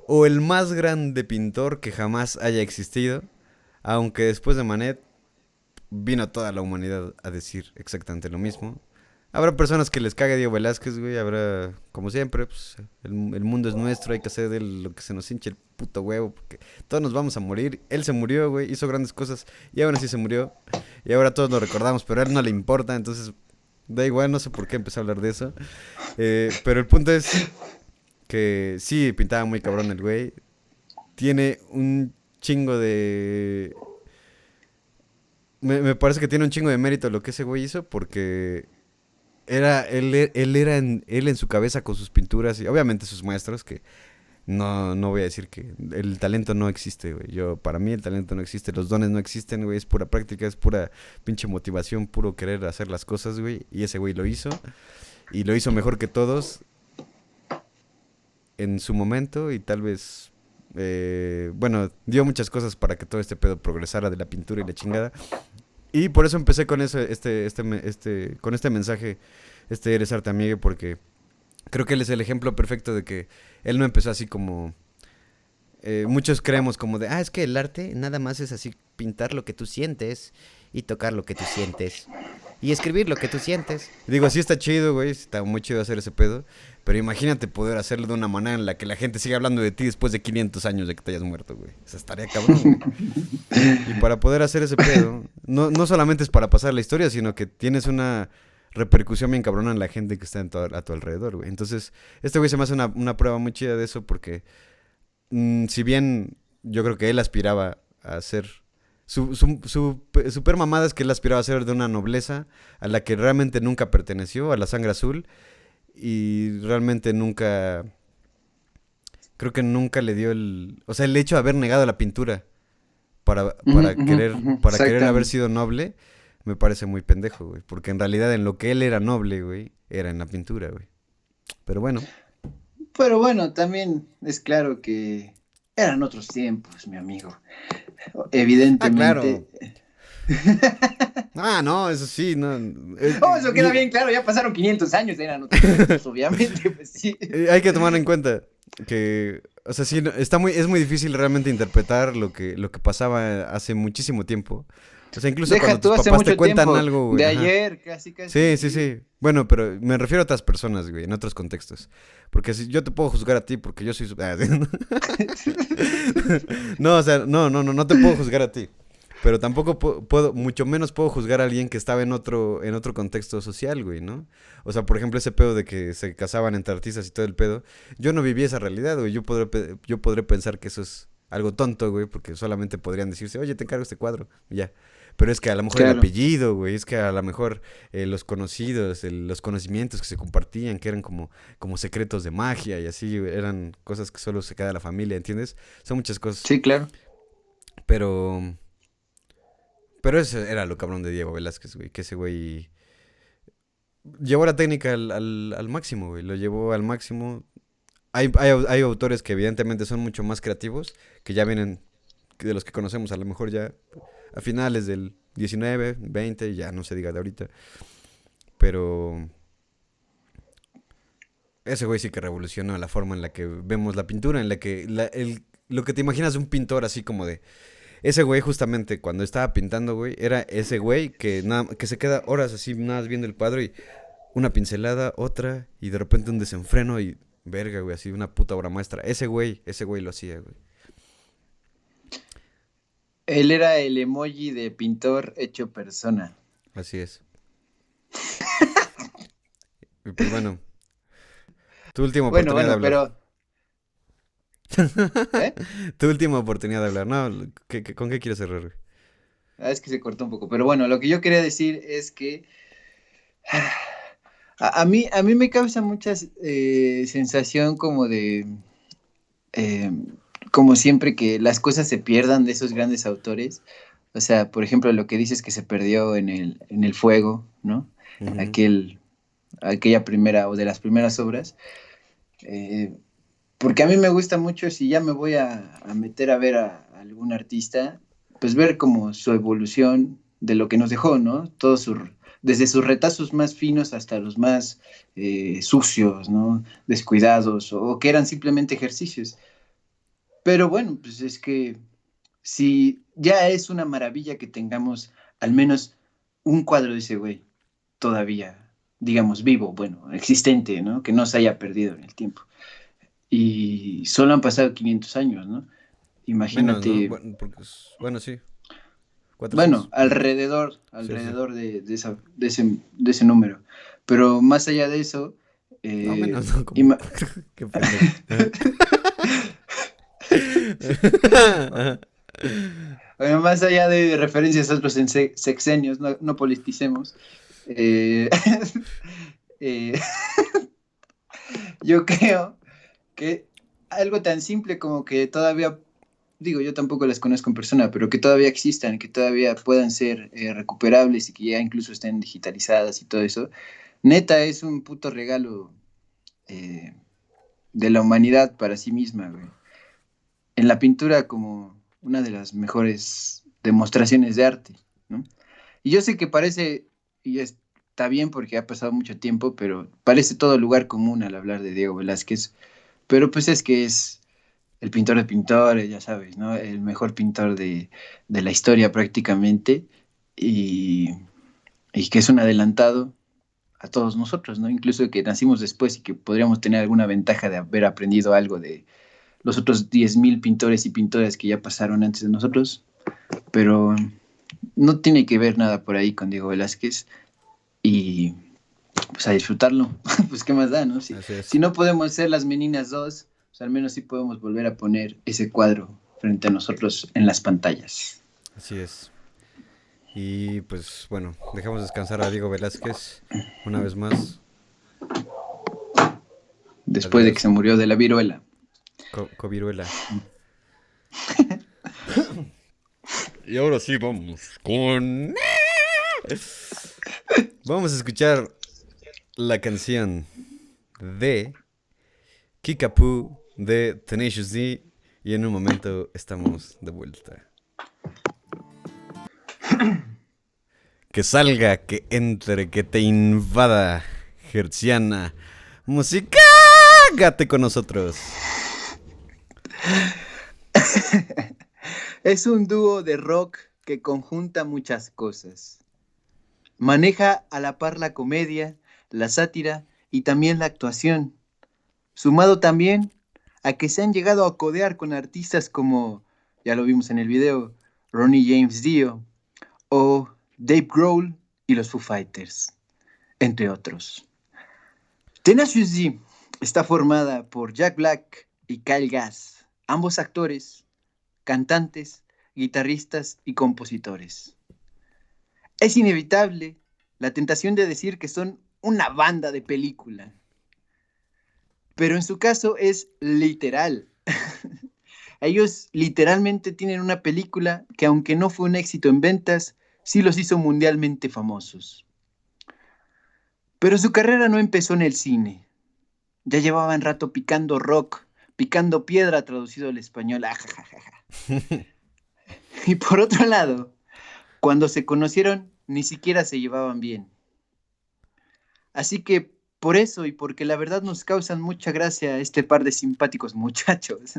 o el más grande pintor que jamás haya existido, aunque después de Manet vino toda la humanidad a decir exactamente lo mismo. Habrá personas que les cague Diego Velázquez, güey, habrá, como siempre, pues, el mundo es nuestro, hay que hacer de él lo que se nos hinche el puto huevo, porque todos nos vamos a morir. Él se murió, güey, hizo grandes cosas y aún así se murió. Y ahora todos lo recordamos, pero a él no le importa, entonces da igual, no sé por qué empecé a hablar de eso. Pero el punto es que sí, pintaba muy cabrón el güey. Tiene un chingo de... Me parece que tiene un chingo de mérito lo que ese güey hizo, porque él en su cabeza con sus pinturas y obviamente sus maestros, que no voy a decir que el talento no existe, güey. Para mí el talento no existe, los dones no existen, güey. Es pura práctica, es pura pinche motivación, puro querer hacer las cosas, güey. Y ese güey lo hizo. Y lo hizo mejor que todos en su momento y tal vez... bueno, dio muchas cosas para que todo este pedo progresara de la pintura y la chingada. Y por eso empecé con eso, con este mensaje, Eres Arte Amigue, porque creo que él es el ejemplo perfecto de que él no empezó así como... muchos creemos como de, es que el arte nada más es así, pintar lo que tú sientes y tocar lo que tú sientes y escribir lo que tú sientes. Digo, sí está chido, güey, está muy chido hacer ese pedo, pero imagínate poder hacerlo de una manera en la que la gente siga hablando de ti después de 500 años de que te hayas muerto, güey. O sea, estaría cabrón, güey. Y para poder hacer ese pedo, no solamente es para pasar la historia, sino que tienes una repercusión bien cabrona en la gente que está a tu alrededor, güey. Entonces, este güey se me hace una prueba muy chida de eso porque... si bien yo creo que él aspiraba a ser... Su super mamada es que él aspiraba a ser de una nobleza a la que realmente nunca perteneció, a la sangre azul. Y realmente nunca... Creo que nunca le dio el... O sea, el hecho de haber negado la pintura para querer haber sido noble, me parece muy pendejo, güey. Porque en realidad en lo que él era noble, güey, era en la pintura, güey. Pero bueno. Pero bueno, también es claro que eran otros tiempos, mi amigo. Ah, claro. Evidentemente. Ah, no, eso sí, no. Oh, eso queda bien claro, ya pasaron 500 años, eran otros tiempos, obviamente, pues sí. Hay que tomar en cuenta que, o sea, sí, es muy difícil realmente interpretar lo que pasaba hace muchísimo tiempo. O sea, incluso cuando Deja tus tú hace papás te mucho cuentan tiempo, algo, güey. de Ajá. ayer, casi, Sí, casi, sí, sí. sí. Bueno, pero me refiero a otras personas, güey, en otros contextos. Porque si yo te puedo juzgar a ti porque yo soy... No, o sea, no te puedo juzgar a ti. Pero tampoco puedo, mucho menos puedo juzgar a alguien que estaba en otro contexto social, güey, ¿no? O sea, por ejemplo, ese pedo de que se casaban entre artistas y todo el pedo. Yo no viví esa realidad, güey. Yo podré pensar que eso es algo tonto, güey, porque solamente podrían decirse, oye, te encargo este cuadro, y ya. Pero es que a lo mejor el Claro. apellido, güey, es que a lo mejor los conocidos, los conocimientos que se compartían, que eran como secretos de magia y así, güey, eran cosas que solo se queda la familia, ¿entiendes? Son muchas cosas. Sí, claro. Pero... Pero eso era lo cabrón de Diego Velázquez, güey. Que ese güey llevó la técnica al máximo, güey. Lo llevó al máximo. Hay autores que evidentemente son mucho más creativos, que ya vienen de los que conocemos, a lo mejor ya a finales del 19, 20, ya no se diga de ahorita. Pero ese güey sí que revolucionó la forma en la que vemos la pintura, en la que lo que te imaginas de un pintor así como de... Ese güey justamente cuando estaba pintando, güey, era ese güey que se queda horas así nada más viendo el cuadro y una pincelada, otra, y de repente un desenfreno y verga, güey, así una puta obra maestra. Ese güey lo hacía, güey. Él era el emoji de pintor hecho persona. Así es. Y pues bueno, tu última Bueno, oportunidad de bueno, hablar. pero... ¿Eh? Tu última oportunidad de hablar. No, ¿con qué quieres cerrar, güey? Ah, es que se cortó un poco. Pero bueno, lo que yo quería decir es que a mí me causa mucha sensación como de... eh, como siempre que las cosas se pierdan de esos grandes autores. O sea, por ejemplo, lo que dices que se perdió en el fuego, ¿no? Ujú. Aquel, aquella primera o de las primeras obras. Eh, Porque a mí me gusta mucho, si ya me voy a meter a ver a algún artista, pues ver como su evolución de lo que nos dejó, ¿no? Desde sus retazos más finos hasta los más sucios, ¿no? Descuidados, o que eran simplemente ejercicios. Pero bueno, pues es que si ya es una maravilla que tengamos al menos un cuadro de ese güey todavía, digamos, vivo, bueno, existente, ¿no? Que no se haya perdido en el tiempo. Y solo han pasado 500 años, ¿no? Menos, ¿no? Imagínate, Bueno, bueno, sí. bueno, 400. Ajá. alrededor, Sí, sí. alrededor de ese número. Pero más allá de eso, No, eh, menos, ¿no? Como... ima- Qué pendejo. Ajá. bueno, más allá de referencias a otros sexenios, no, no politicemos, eh, eh, yo creo que algo tan simple como que todavía, digo, yo tampoco las conozco en persona, pero que todavía existan, que todavía puedan ser recuperables y que ya incluso estén digitalizadas y todo eso, neta es un puto regalo eh, de la humanidad para sí misma, güey. En la pintura como una de las mejores demostraciones de arte, ¿no? Y yo sé que parece, y está bien porque ha pasado mucho tiempo, pero parece todo lugar común al hablar de Diego Velázquez, pero pues es que es el pintor de pintores, ya sabes, ¿no? El mejor pintor de la historia prácticamente y, y que es un adelantado a todos nosotros, ¿no? Incluso que nacimos después y que podríamos tener alguna ventaja de haber aprendido algo de los otros 10.000 pintores y pintoras que ya pasaron antes de nosotros, pero no tiene que ver nada por ahí con Diego Velázquez y pues a disfrutarlo, pues qué más da, ¿no? Si, Así si es. no podemos ser las Meninas 2, pues al menos sí podemos volver a poner ese cuadro frente a nosotros en las pantallas. Así es. Y pues bueno, dejamos descansar a Diego Velázquez una vez más. Después de que Adiós, se murió de la viruela. Coviruela. Y ahora sí vamos con... Vamos a escuchar la canción de Kickapoo de Tenacious D y en un momento estamos de vuelta. Que salga, que entre, que te invada, Hertziana. Música, gate con nosotros. Es un dúo de rock que conjunta muchas cosas. Maneja a la par la comedia, la sátira y también la actuación. Sumado también a que se han llegado a codear con artistas como, ya lo vimos en el video, Ronnie James Dio o Dave Grohl y los Foo Fighters, entre otros. Tenacious D está formada por Jack Black y Kyle Gass, ambos actores, cantantes, guitarristas y compositores. Es inevitable la tentación de decir que son una banda de película, pero en su caso es literal. Ellos literalmente tienen una película que, aunque no fue un éxito en ventas, sí los hizo mundialmente famosos. Pero su carrera no empezó en el cine. Ya llevaban rato picando rock, picando piedra traducido al español. Y por otro lado, cuando se conocieron, ni siquiera se llevaban bien. Así que por eso y porque la verdad nos causan mucha gracia este par de simpáticos muchachos,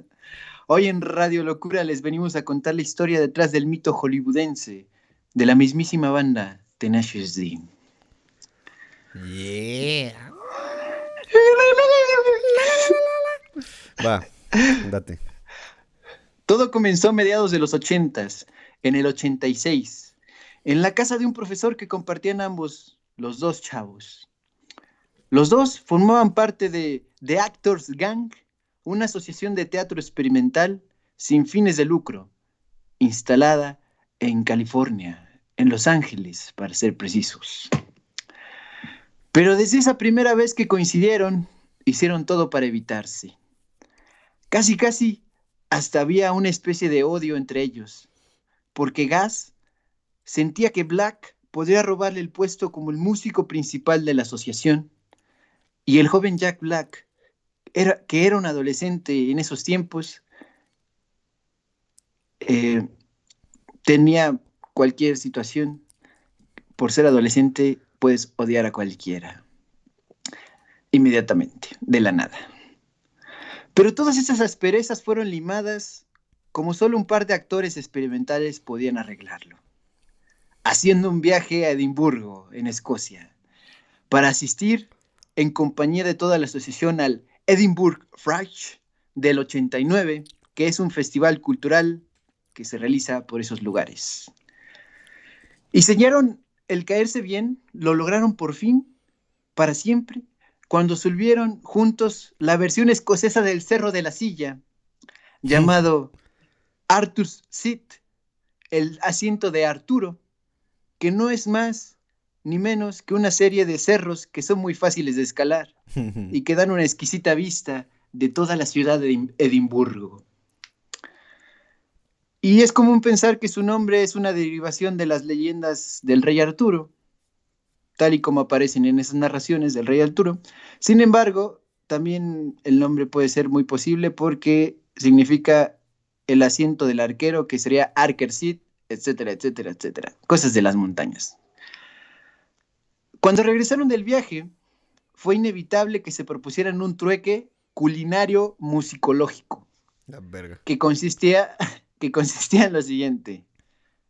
hoy en Radio Locura les venimos a contar la historia detrás del mito hollywoodense de la mismísima banda Tenacious D. Yeah. Va, date. Todo comenzó a mediados de los 80s, en el 86, en la casa de un profesor que compartían ambos, los dos chavos. Los dos formaban parte de The Actors Gang, una asociación de teatro experimental sin fines de lucro, instalada en California, en Los Ángeles, para ser precisos. Pero desde esa primera vez que coincidieron, hicieron todo para evitarse. Casi, hasta había una especie de odio entre ellos, porque Gass sentía que Black podría robarle el puesto como el músico principal de la asociación, y el joven Jack Black, que era un adolescente en esos tiempos, tenía cualquier situación. Por ser adolescente puedes odiar a cualquiera, inmediatamente, de la nada. Pero todas esas asperezas fueron limadas como solo un par de actores experimentales podían arreglarlo, haciendo un viaje a Edimburgo, en Escocia, para asistir en compañía de toda la asociación al Edinburgh Fringe del 89, que es un festival cultural que se realiza por esos lugares. Y sellaron el caerse bien, lo lograron por fin, para siempre, cuando subieron juntos la versión escocesa del Cerro de la Silla, llamado Arthur's Seat, el asiento de Arturo, que no es más ni menos que una serie de cerros que son muy fáciles de escalar y que dan una exquisita vista de toda la ciudad de Edimburgo. Y es común pensar que su nombre es una derivación de las leyendas del rey Arturo, tal y como aparecen en esas narraciones del rey Arturo. Sin embargo, también el nombre puede ser muy posible porque significa el asiento del arquero, que sería Archer Seat, etcétera, etcétera, etcétera. Cosas de las montañas. Cuando regresaron del viaje, fue inevitable que se propusieran un trueque culinario musicológico. La verga. Que consistía en lo siguiente.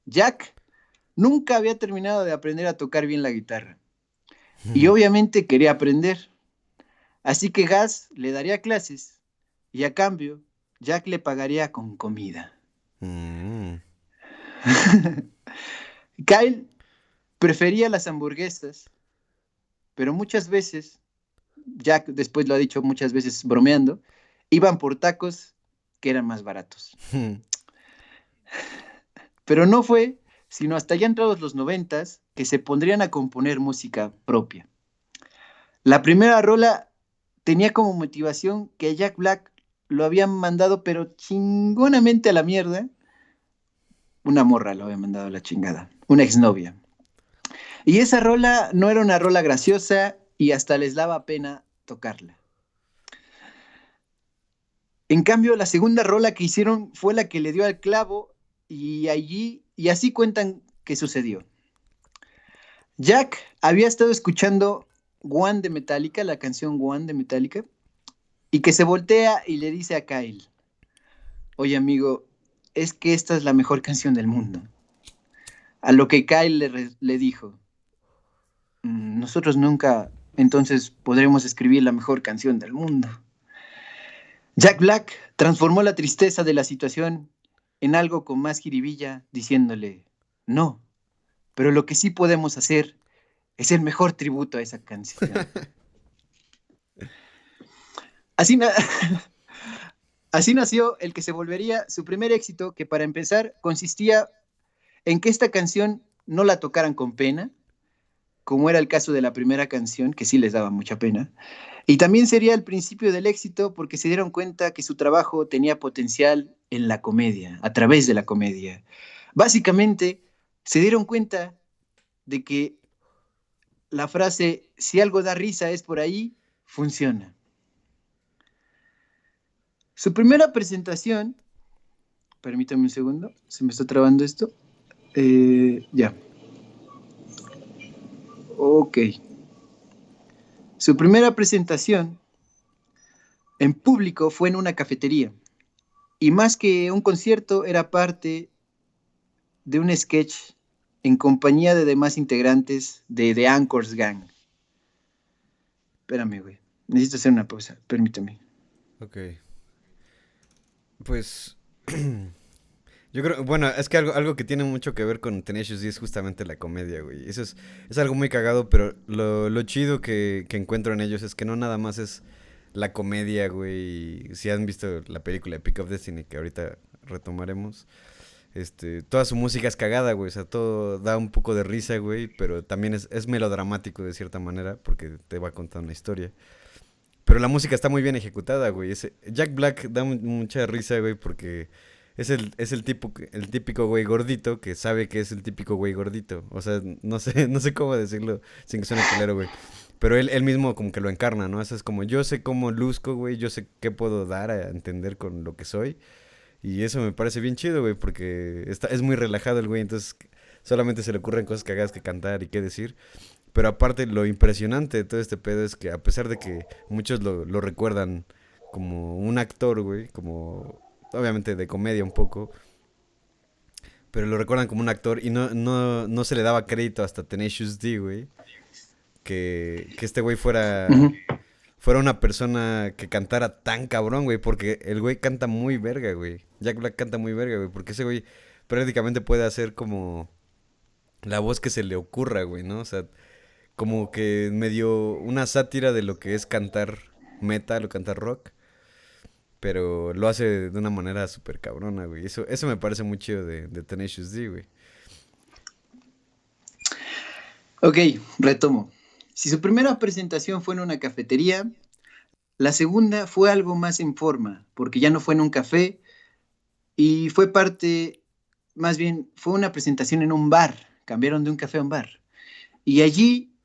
Jack nunca había terminado de aprender a tocar bien la guitarra. Y obviamente quería aprender. Así que Gass le daría clases y a cambio Jack le pagaría con comida. Kyle prefería las hamburguesas, pero muchas veces, Jack después lo ha dicho muchas veces bromeando, iban por tacos que eran más baratos. Pero no fue sino hasta ya entrados los 90s que se pondrían a componer música propia. La primera rola tenía como motivación que Jack Black lo habían mandado pero chingonamente a la mierda. Una morra lo había mandado a la chingada, una exnovia. Y esa rola no era una rola graciosa y hasta les daba pena tocarla. En cambio, la segunda rola que hicieron fue la que le dio al clavo y así cuentan que sucedió. Jack había estado escuchando One de Metallica, la canción One de Metallica, y que se voltea y le dice a Kyle, oye amigo, es que esta es la mejor canción del mundo. A lo que Kyle le dijo, nosotros nunca entonces podremos escribir la mejor canción del mundo. Jack Black transformó la tristeza de la situación en algo con más jiribilla, diciéndole, no, pero lo que sí podemos hacer es el mejor tributo a esa canción. Así, así nació el que se volvería su primer éxito, que para empezar consistía en que esta canción no la tocaran con pena, como era el caso de la primera canción, que sí les daba mucha pena. Y también sería el principio del éxito porque se dieron cuenta que su trabajo tenía potencial en la comedia, a través de la comedia. Básicamente, se dieron cuenta de que la frase, si algo da risa es por ahí, funciona. Su primera presentación, permítame un segundo, se me está trabando esto. Ya. Ok. Su primera presentación en público fue en una cafetería. Y más que un concierto, era parte de un sketch en compañía de demás integrantes de The Anchors Gang. Espérame, güey. Necesito hacer una pausa. Permítame. Ok. Pues... Yo creo, bueno, es que algo que tiene mucho que ver con Tenacious D es justamente la comedia, güey. Eso es algo muy cagado, pero lo chido que encuentro en ellos es que no nada más es la comedia, güey. Si han visto la película de Pick of Destiny, que ahorita retomaremos, toda su música es cagada, güey. O sea, todo da un poco de risa, güey, pero también es melodramático de cierta manera, porque te va a contar una historia. Pero la música está muy bien ejecutada, güey. Jack Black da mucha risa, güey, porque es el típico güey gordito que sabe que es el típico güey gordito. O sea, no sé cómo decirlo sin que suene culero, güey. Pero él mismo como que lo encarna, ¿no? Eso es como, yo sé cómo luzco, güey, yo sé qué puedo dar a entender con lo que soy. Y eso me parece bien chido, güey, porque es muy relajado el güey, entonces solamente se le ocurren cosas cagadas que cantar y qué decir. Pero aparte, lo impresionante de todo este pedo es que a pesar de que muchos lo recuerdan como un actor, güey, como obviamente de comedia un poco, pero lo recuerdan como un actor y no se le daba crédito hasta Tenacious D, güey, que este güey Uh-huh. fuera una persona que cantara tan cabrón, güey, porque el güey canta muy verga, güey. Jack Black canta muy verga, güey, porque ese güey prácticamente puede hacer como la voz que se le ocurra, güey, ¿no? O sea, como que medio una sátira de lo que es cantar metal o cantar rock, pero lo hace de una manera súper cabrona, güey. Eso me parece muy chido de Tenacious D, güey. Ok, retomo. Si su primera presentación fue en una cafetería, la segunda fue algo más en forma, porque ya no fue en un café y fue parte, más bien, fue una presentación en un bar. Cambiaron de un café a un bar. Y allí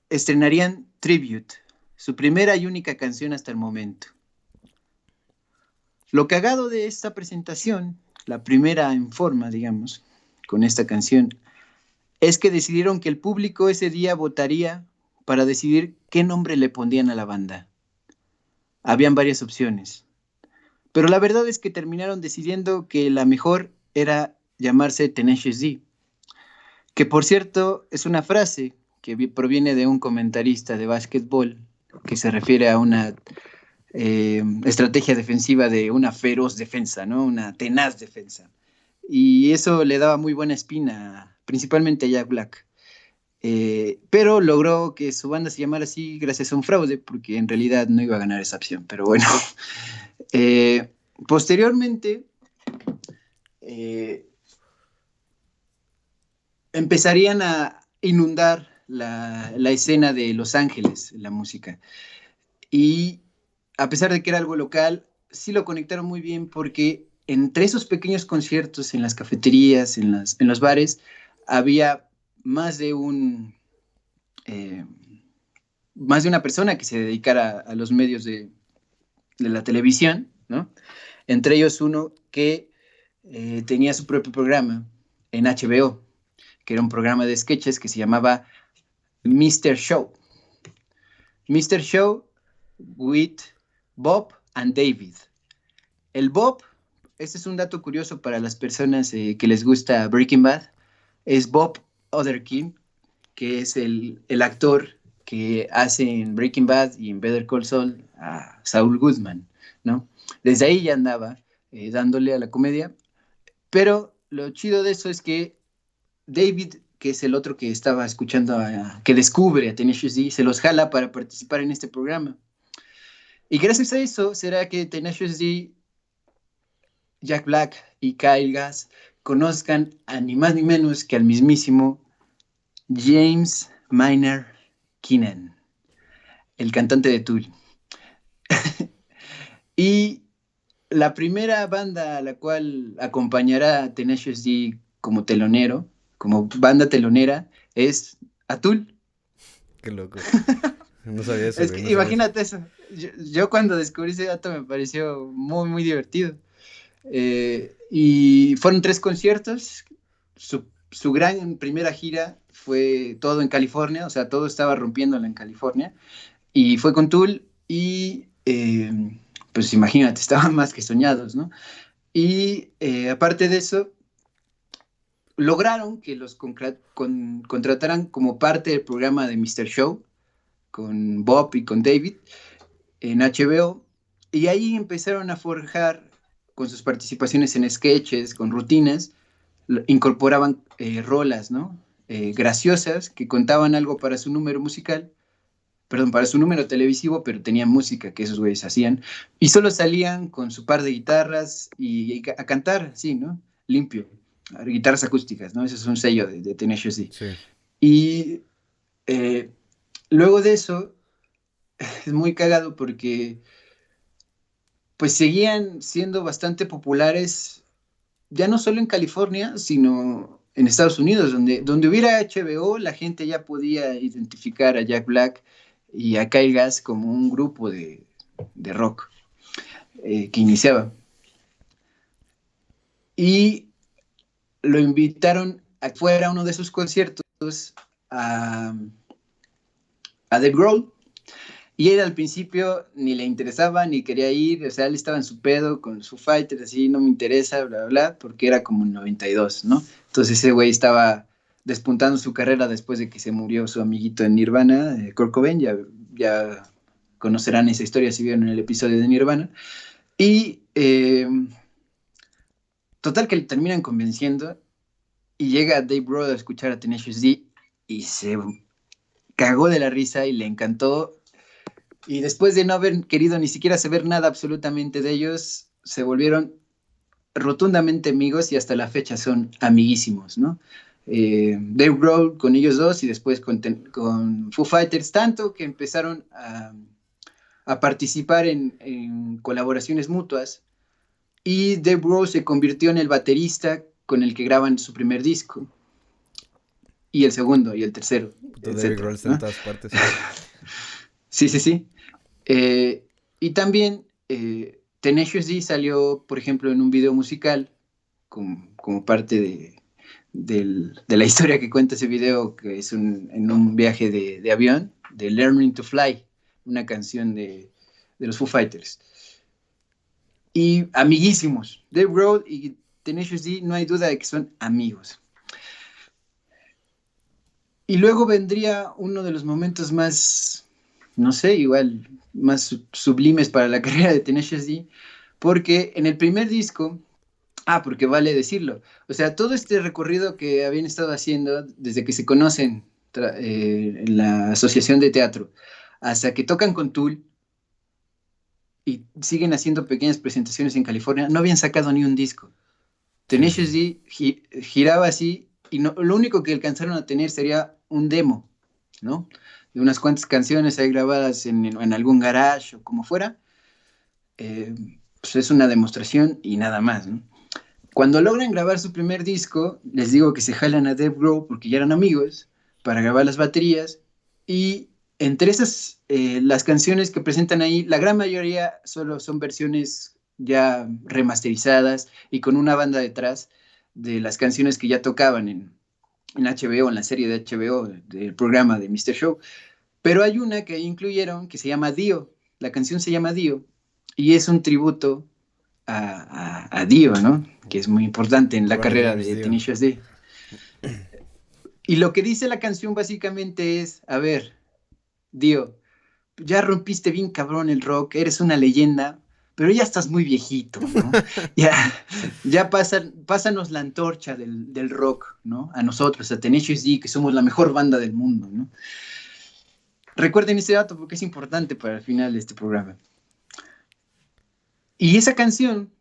estrenarían Tribute, su primera y única canción hasta el momento. Lo cagado de esta presentación, la primera en forma, digamos, con esta canción, es que decidieron que el público ese día votaría para decidir qué nombre le pondrían a la banda. Habían varias opciones, pero la verdad es que terminaron decidiendo que la mejor era llamarse Tenacious D, que por cierto es una frase que proviene de un comentarista de básquetbol que se refiere a una estrategia defensiva de una feroz defensa, ¿no? Una tenaz defensa. Y eso le daba muy buena espina, principalmente a Jack Black. Pero logró que su banda se llamara así gracias a un fraude, porque en realidad no iba a ganar esa opción. Pero bueno, posteriormente empezarían a inundar la escena de Los Ángeles, la música. Y a pesar de que era algo local, sí lo conectaron muy bien porque entre esos pequeños conciertos en las cafeterías, en los bares, había más de un eh, más de una persona que se dedicara a los medios de la televisión, ¿no? Entre ellos uno que tenía su propio programa en HBO, que era un programa de sketches que se llamaba Mr. Show. Mr. Show with Bob and David. El Bob, este es un dato curioso para las personas que les gusta Breaking Bad, es Bob Odenkirk, que es el actor que hace en Breaking Bad y en Better Call Saul a Saul Goodman, ¿no? Desde ahí ya andaba dándole a la comedia, pero lo chido de eso es que David, que es el otro que estaba escuchando, que descubre a Tenacious D, se los jala para participar en este programa. Y gracias a eso será que Tenacious D, Jack Black y Kyle Gass conozcan a ni más ni menos que al mismísimo James Maynard Keenan, el cantante de Tool. Y la primera banda a la cual acompañará a Tenacious D como telonero, como banda telonera, es Tool. Qué loco. No sabía eso. Es que imagínate eso. Yo cuando descubrí ese dato me pareció muy, muy divertido. Y fueron 3 conciertos. Su gran primera gira fue todo en California, o sea, todo estaba rompiéndola en California. Y fue con Tool y pues imagínate, estaban más que soñados, ¿no? Y aparte de eso, lograron que los contrataran como parte del programa de Mr. Show, con Bob y con David, en HBO, y ahí empezaron a forjar, con sus participaciones en sketches, con rutinas, incorporaban rolas, ¿no? Graciosas, que contaban algo para su número musical, perdón, para su número televisivo, pero tenían música que esos güeyes hacían, y solo salían con su par de guitarras y a cantar, sí, ¿no? Limpio, guitarras acústicas, ¿no? Ese es un sello de Tenacious D. Sí. Y luego de eso, es muy cagado porque pues seguían siendo bastante populares, ya no solo en California, sino en Estados Unidos, donde hubiera HBO, la gente ya podía identificar a Jack Black y a Kyle Gass como un grupo de rock que iniciaba. Y lo invitaron a que fuera a uno de sus conciertos a Dave Grohl. Y él al principio ni le interesaba, ni quería ir, o sea, él estaba en su pedo con su Fighters, así, no me interesa, bla, bla, bla, porque era como en 92, ¿no? Entonces ese güey estaba despuntando su carrera después de que se murió su amiguito en Nirvana, Kurt Cobain, ya conocerán esa historia si vieron el episodio de Nirvana. Y total que le terminan convenciendo y llega Dave Grohl a escuchar a Tenacious D y se cagó de la risa y le encantó. Y después de no haber querido ni siquiera saber nada absolutamente de ellos, se volvieron rotundamente amigos y hasta la fecha son amiguísimos, ¿no? Dave Grohl con ellos dos y después con Foo Fighters, tanto que empezaron a participar en colaboraciones mutuas y Dave Grohl se convirtió en el baterista con el que graban su primer disco y el segundo y el tercero. Dave Grohl está en todas partes. Sí, sí, sí. Y también Tenacious D salió, por ejemplo, en un video musical como parte de la historia que cuenta ese video, que es en un viaje de avión, de Learning to Fly, una canción de los Foo Fighters. Y amiguísimos. Dave Grohl y Tenacious D, no hay duda de que son amigos. Y luego vendría uno de los momentos más, no sé, igual más sublimes para la carrera de Tenacious D, porque en el primer disco, porque vale decirlo, o sea, todo este recorrido que habían estado haciendo desde que se conocen en la asociación de teatro, hasta que tocan con Tool y siguen haciendo pequeñas presentaciones en California, no habían sacado ni un disco. Tenacious D giraba así y lo único que alcanzaron a tener sería un demo, ¿no? De unas cuantas canciones ahí grabadas en algún garage o como fuera. Pues es una demostración y nada más, ¿no? Cuando logran grabar su primer disco, les digo que se jalan a Dave Grohl porque ya eran amigos para grabar las baterías Y entre esas, las canciones que presentan ahí, la gran mayoría solo son versiones ya remasterizadas y con una banda detrás de las canciones que ya tocaban en HBO, en la serie de HBO, del programa de Mr. Show. Pero hay una que incluyeron que se llama Dio. La canción se llama Dio y es un tributo a Dio, ¿no? Que es muy importante en la Ronnie carrera James de Dio. Tenacious D. Y lo que dice la canción básicamente es, a ver, Dio, ya rompiste bien cabrón el rock, eres una leyenda, pero ya estás muy viejito, ¿no? Ya, pásanos la antorcha del rock, ¿no? A nosotros, a Tenacious D, que somos la mejor banda del mundo, ¿no? Recuerden ese dato porque es importante para el final de este programa. Y esa canción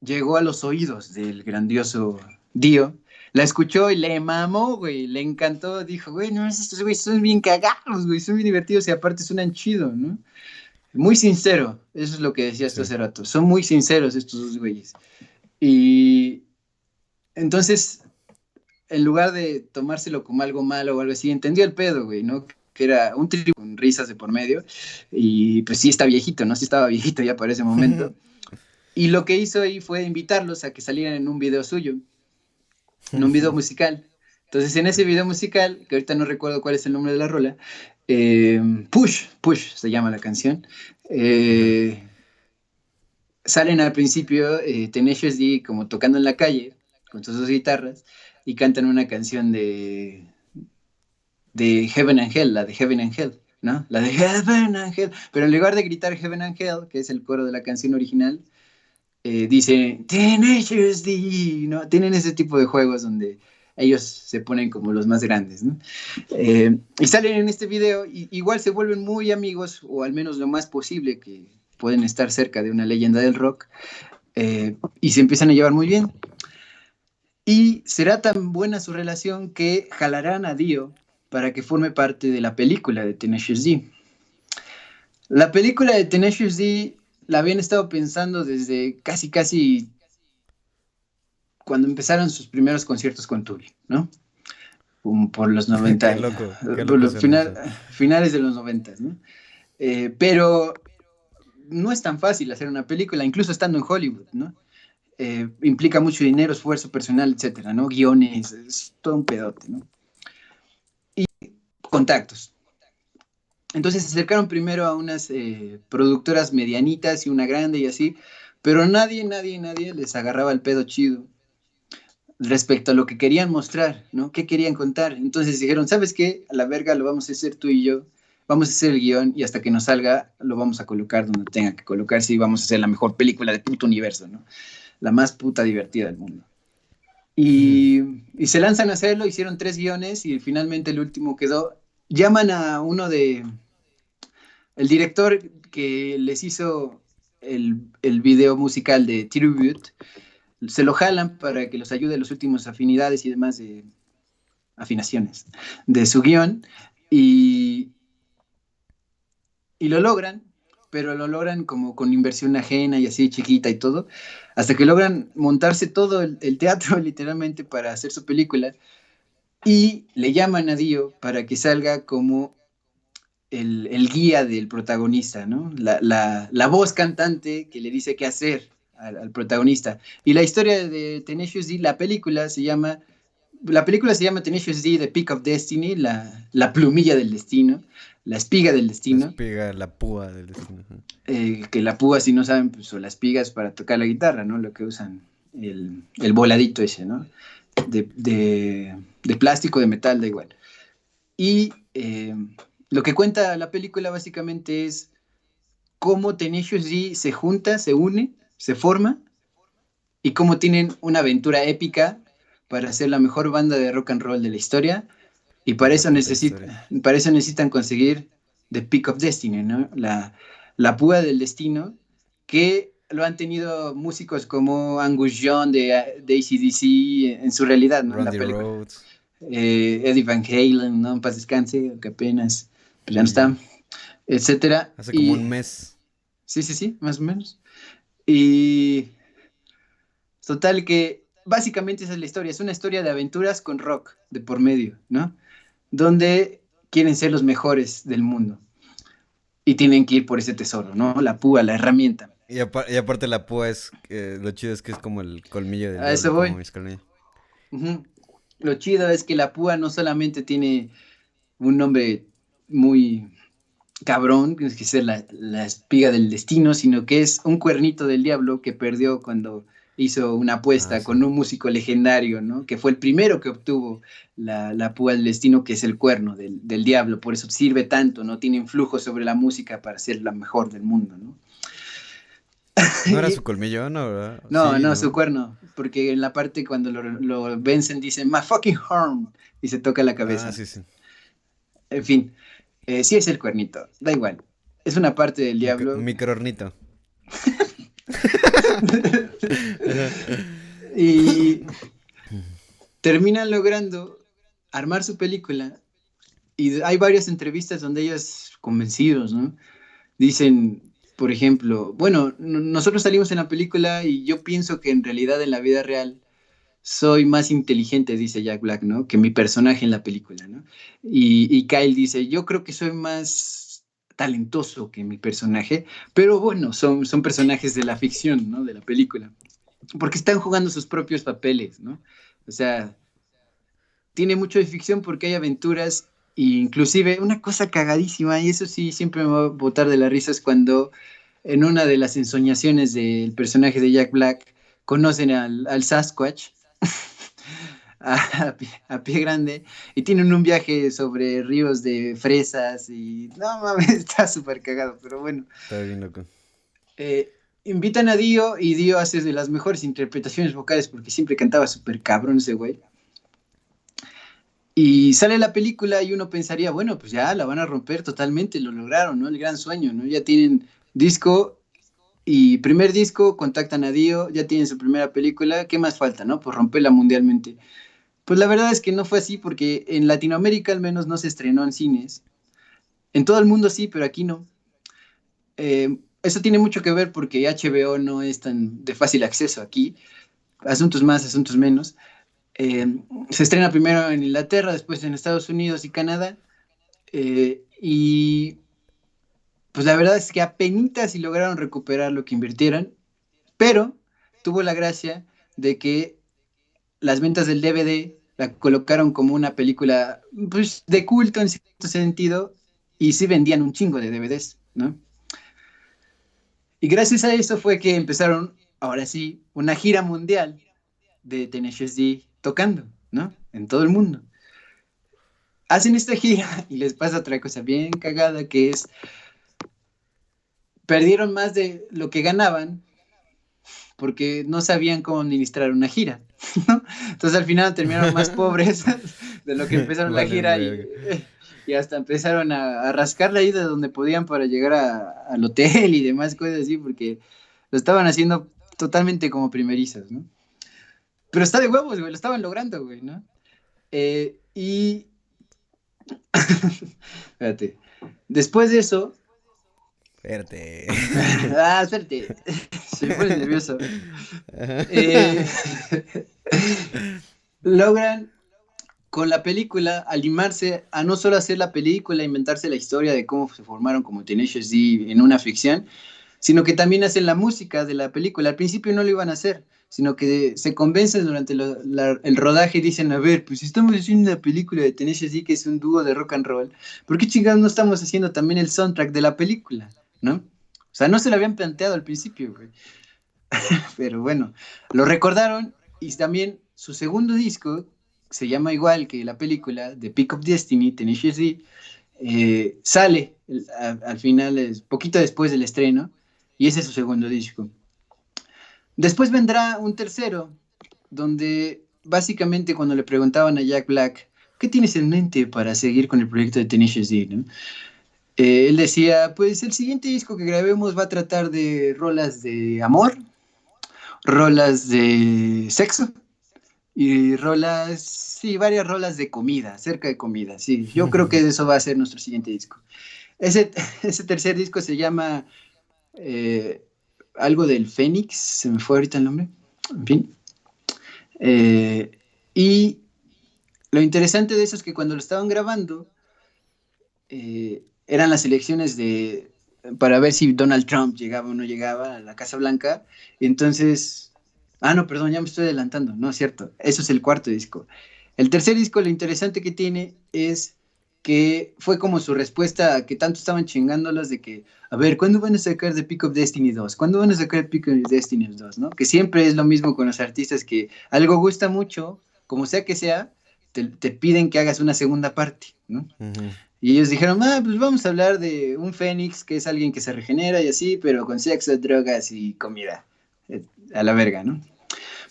llegó a los oídos del grandioso Dio, la escuchó y le mamó, güey, le encantó, dijo, güey, no, estos güeyes son bien cagados, güey, son bien divertidos y aparte suenan chido, ¿no? Muy sincero, eso es lo que decía hasta Sí. hace rato, son muy sinceros estos dos güeyes. Y entonces, en lugar de tomárselo como algo malo o algo así, entendió el pedo, güey, ¿no? Que era un tribu con risas de por medio, y pues sí está viejito, ¿no? Sí estaba viejito ya para ese momento. Y lo que hizo ahí fue invitarlos a que salieran en un video suyo, en un video musical. Entonces, en ese video musical, que ahorita no recuerdo cuál es el nombre de la rola, Push se llama la canción, eh, salen al principio Tenacious D como tocando en la calle con sus dos guitarras y cantan una canción de Heaven and Hell, la de Heaven and Hell, ¿no? La de Heaven and Hell, pero en lugar de gritar Heaven and Hell, que es el coro de la canción original, dice Tenacious D, ¿no? Tienen ese tipo de juegos donde ellos se ponen como los más grandes, ¿no? Y salen en este video, y igual se vuelven muy amigos, o al menos lo más posible que pueden estar cerca de una leyenda del rock, y se empiezan a llevar muy bien. Y será tan buena su relación que jalarán a Dio para que forme parte de la película de Tenacious D. La película de Tenacious D la habían estado pensando desde casi cuando empezaron sus primeros conciertos con Tool, ¿no? Por los 90, Qué por loco los suena eso. finales de los 90, ¿no? Pero no es tan fácil hacer una película, incluso estando en Hollywood, ¿no? Implica mucho dinero, esfuerzo personal, etcétera, ¿no? Guiones, es todo un pedote, ¿no? Y contactos. Entonces se acercaron primero a unas productoras medianitas y una grande y así, pero nadie les agarraba el pedo chido respecto a lo que querían mostrar, ¿no? ¿Qué querían contar? Entonces dijeron, ¿sabes qué? A la verga lo vamos a hacer tú y yo, vamos a hacer el guión y hasta que nos salga lo vamos a colocar donde tenga que colocarse y vamos a hacer la mejor película de puto universo, ¿no? La más puta divertida del mundo. Y se lanzan a hacerlo, hicieron 3 guiones y finalmente el último quedó. Llaman a uno de. El director que les hizo el video musical de Tribute, se lo jalan para que los ayude en las últimas afinidades y demás de afinaciones de su guión y, y lo logran, pero lo logran como con inversión ajena y así chiquita y todo, hasta que logran montarse todo el teatro literalmente para hacer su película y le llaman a Dio para que salga como el guía del protagonista, ¿no? La voz cantante que le dice qué hacer al protagonista. Y la historia de Tenacious D, la película se llama Tenacious D, The Peak of Destiny, la plumilla del destino, la espiga del La destino, espiga, la púa del destino. que la púa, si no saben, pues, son las espigas para tocar la guitarra, ¿no? Lo que usan, el voladito ese, ¿no? De plástico, de metal, da igual. Y lo que cuenta la película básicamente es cómo Tenacious D se junta, se une, se forma y cómo tienen una aventura épica para ser la mejor banda de rock and roll de la historia y De la puta historia. para eso necesitan conseguir The Peak of Destiny, ¿no? La púa del destino que lo han tenido músicos como Angus Young de AC/DC en su realidad, ¿no? En la Randy película. Rhodes. Eddie Van Halen, ¿no? En paz descanse, que apenas pues ya no Sí, está, etcétera. hace como un Y mes. sí, más o menos. Y total que básicamente esa es la historia, es una historia de aventuras con rock de por medio, ¿no? Donde quieren ser los mejores del mundo y tienen que ir por ese tesoro, ¿no? La púa, la herramienta. Y aparte la púa es, lo chido es que es como el colmillo del A eso diablo, como voy. mis colmillos. Ujú. Lo chido es que la púa no solamente tiene un nombre muy cabrón, que es la espiga del destino, sino que es un cuernito del diablo que perdió cuando hizo una Ah, apuesta sí. con un músico legendario, ¿no? Que fue el primero que obtuvo la púa del destino, que es el cuerno del diablo, por eso sirve tanto, ¿no? Tiene influjo sobre la música para ser la mejor del mundo, ¿no? No era su colmillo, ¿no? ¿Verdad? No, Sí, no, su ¿no? cuerno, porque en la parte cuando lo vencen dicen, my fucking horn, y se toca la Ah, cabeza. sí, sí. En fin, sí es el cuernito, da igual. Es una parte del diablo. Microornito. Y terminan logrando armar su película. Y hay varias entrevistas donde ellos convencidos, ¿no? Dicen, por ejemplo, bueno, nosotros salimos en la película y yo pienso que en realidad en la vida real soy más inteligente, dice Jack Black, ¿no? Que mi personaje en la película, ¿no? Y Kyle dice, yo creo que soy más talentoso que mi personaje, pero bueno, son personajes de la ficción, ¿no? De la película, porque están jugando sus propios papeles, ¿no? O sea, tiene mucho de ficción porque hay aventuras e inclusive una cosa cagadísima, y eso sí siempre me va a botar de la risa, es cuando en una de las ensoñaciones del personaje de Jack Black conocen al Sasquatch a pie grande y tienen un viaje sobre ríos de fresas y no mames, está súper cagado, pero bueno. Está bien loco. Invitan a Dio y Dio hace de las mejores interpretaciones vocales porque siempre cantaba súper cabrón ese güey. Y sale la película y uno pensaría, bueno, pues ya la van a romper totalmente, lo lograron, ¿no? El gran sueño, ¿no? Ya tienen disco y primer disco, contactan a Dio, ya tienen su primera película, ¿qué más falta, no? Pues romperla mundialmente. Pues la verdad es que no fue así porque en Latinoamérica al menos no se estrenó en cines. En todo el mundo sí, pero aquí no. Eso tiene mucho que ver porque HBO no es tan de fácil acceso aquí. Asuntos más, asuntos menos. Eh, Se estrena primero en Inglaterra, después en Estados Unidos y Canadá. Y pues la verdad es que apenas si lograron recuperar lo que invirtieron, pero tuvo la gracia de que las ventas del DVD la colocaron como una película pues, de culto en cierto sentido y sí vendían un chingo de DVDs, ¿no? Y gracias a eso fue que empezaron, ahora sí, una gira mundial de Tenacious D tocando, ¿no? En todo el mundo. Hacen esta gira y les pasa otra cosa bien cagada que es, perdieron más de lo que ganaban porque no sabían cómo administrar una gira, ¿no? Entonces al final terminaron más pobres de lo que empezaron la Valen gira verga. y hasta empezaron a rascarla ahí de donde podían para llegar al hotel y demás cosas así, porque lo estaban haciendo totalmente como primerizos, ¿no? Pero está de huevos, güey, lo estaban logrando, güey, ¿no? Y, espérate, después de eso, Espérate. espérate, se me pone nervioso. Ajá. Eh, logran con la película animarse a no solo hacer la película, inventarse la historia de cómo se formaron como Tenacious D en una ficción, sino que también hacen la música de la película. Al principio no lo iban a hacer, sino que se convencen durante el rodaje y dicen, a ver, pues si estamos haciendo una película de Tenacious D que es un dúo de rock and roll, ¿por qué chingados no estamos haciendo también el soundtrack de la película? ¿No? O sea, no se lo habían planteado al principio, güey. Pero bueno, lo recordaron y también su segundo disco se llama igual que la película de Pick of Destiny, Tenacious D, sale al final, poquito después del estreno, y ese es su segundo disco. Después vendrá un tercero, donde básicamente cuando le preguntaban a Jack Black, ¿qué tienes en mente para seguir con el proyecto de Tenacious D? ¿No? Él decía, pues el siguiente disco que grabemos va a tratar de rolas de amor, rolas de sexo y rolas, sí, varias rolas de comida, cerca de comida, sí. Yo creo que eso va a ser nuestro siguiente disco. Ese, ese tercer disco se llama eh, algo del Fénix, se me fue ahorita el nombre, en fin. Y lo interesante de eso es que cuando lo estaban grabando, eran las elecciones para ver si Donald Trump llegaba o no llegaba a la Casa Blanca. Y entonces, no, perdón, ya me estoy adelantando, no es cierto, eso es el cuarto disco. El tercer disco, lo interesante que tiene es que fue como su respuesta a que tanto estaban chingándolos de que, a ver, ¿cuándo van a sacar The Peak of Destiny 2? ¿Cuándo van a sacar The Peak of Destiny 2? ¿No? Que siempre es lo mismo con los artistas, que algo gusta mucho, como sea que sea, te piden que hagas una segunda parte, ¿no? Ujú. Y ellos dijeron, pues vamos a hablar de un fénix, que es alguien que se regenera y así, pero con sexo, drogas y comida. A la verga, ¿no?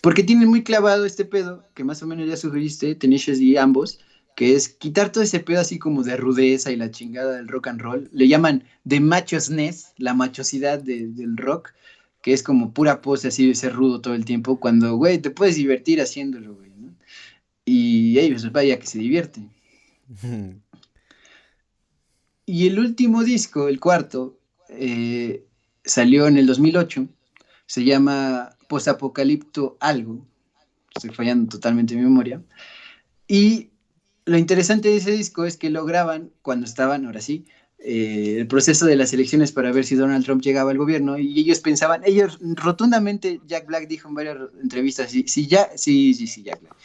Porque tienen muy clavado este pedo, que más o menos ya sugeriste, Tenacious y ambos, que es quitar todo ese pedo así como de rudeza y la chingada del rock and roll. Le llaman de machosness, la machosidad del rock, que es como pura pose así de ser rudo todo el tiempo, cuando, güey, te puedes divertir haciéndolo, güey, ¿no? Y ellos, vaya que se divierten. Y el último disco, el cuarto, salió en el 2008, se llama Postapocalipto Algo, estoy fallando totalmente mi memoria, y lo interesante de ese disco es que lo graban cuando estaban, ahora sí, el proceso de las elecciones para ver si Donald Trump llegaba al gobierno, y ellos pensaban, ellos rotundamente, Jack Black dijo en varias entrevistas, si Jack Black,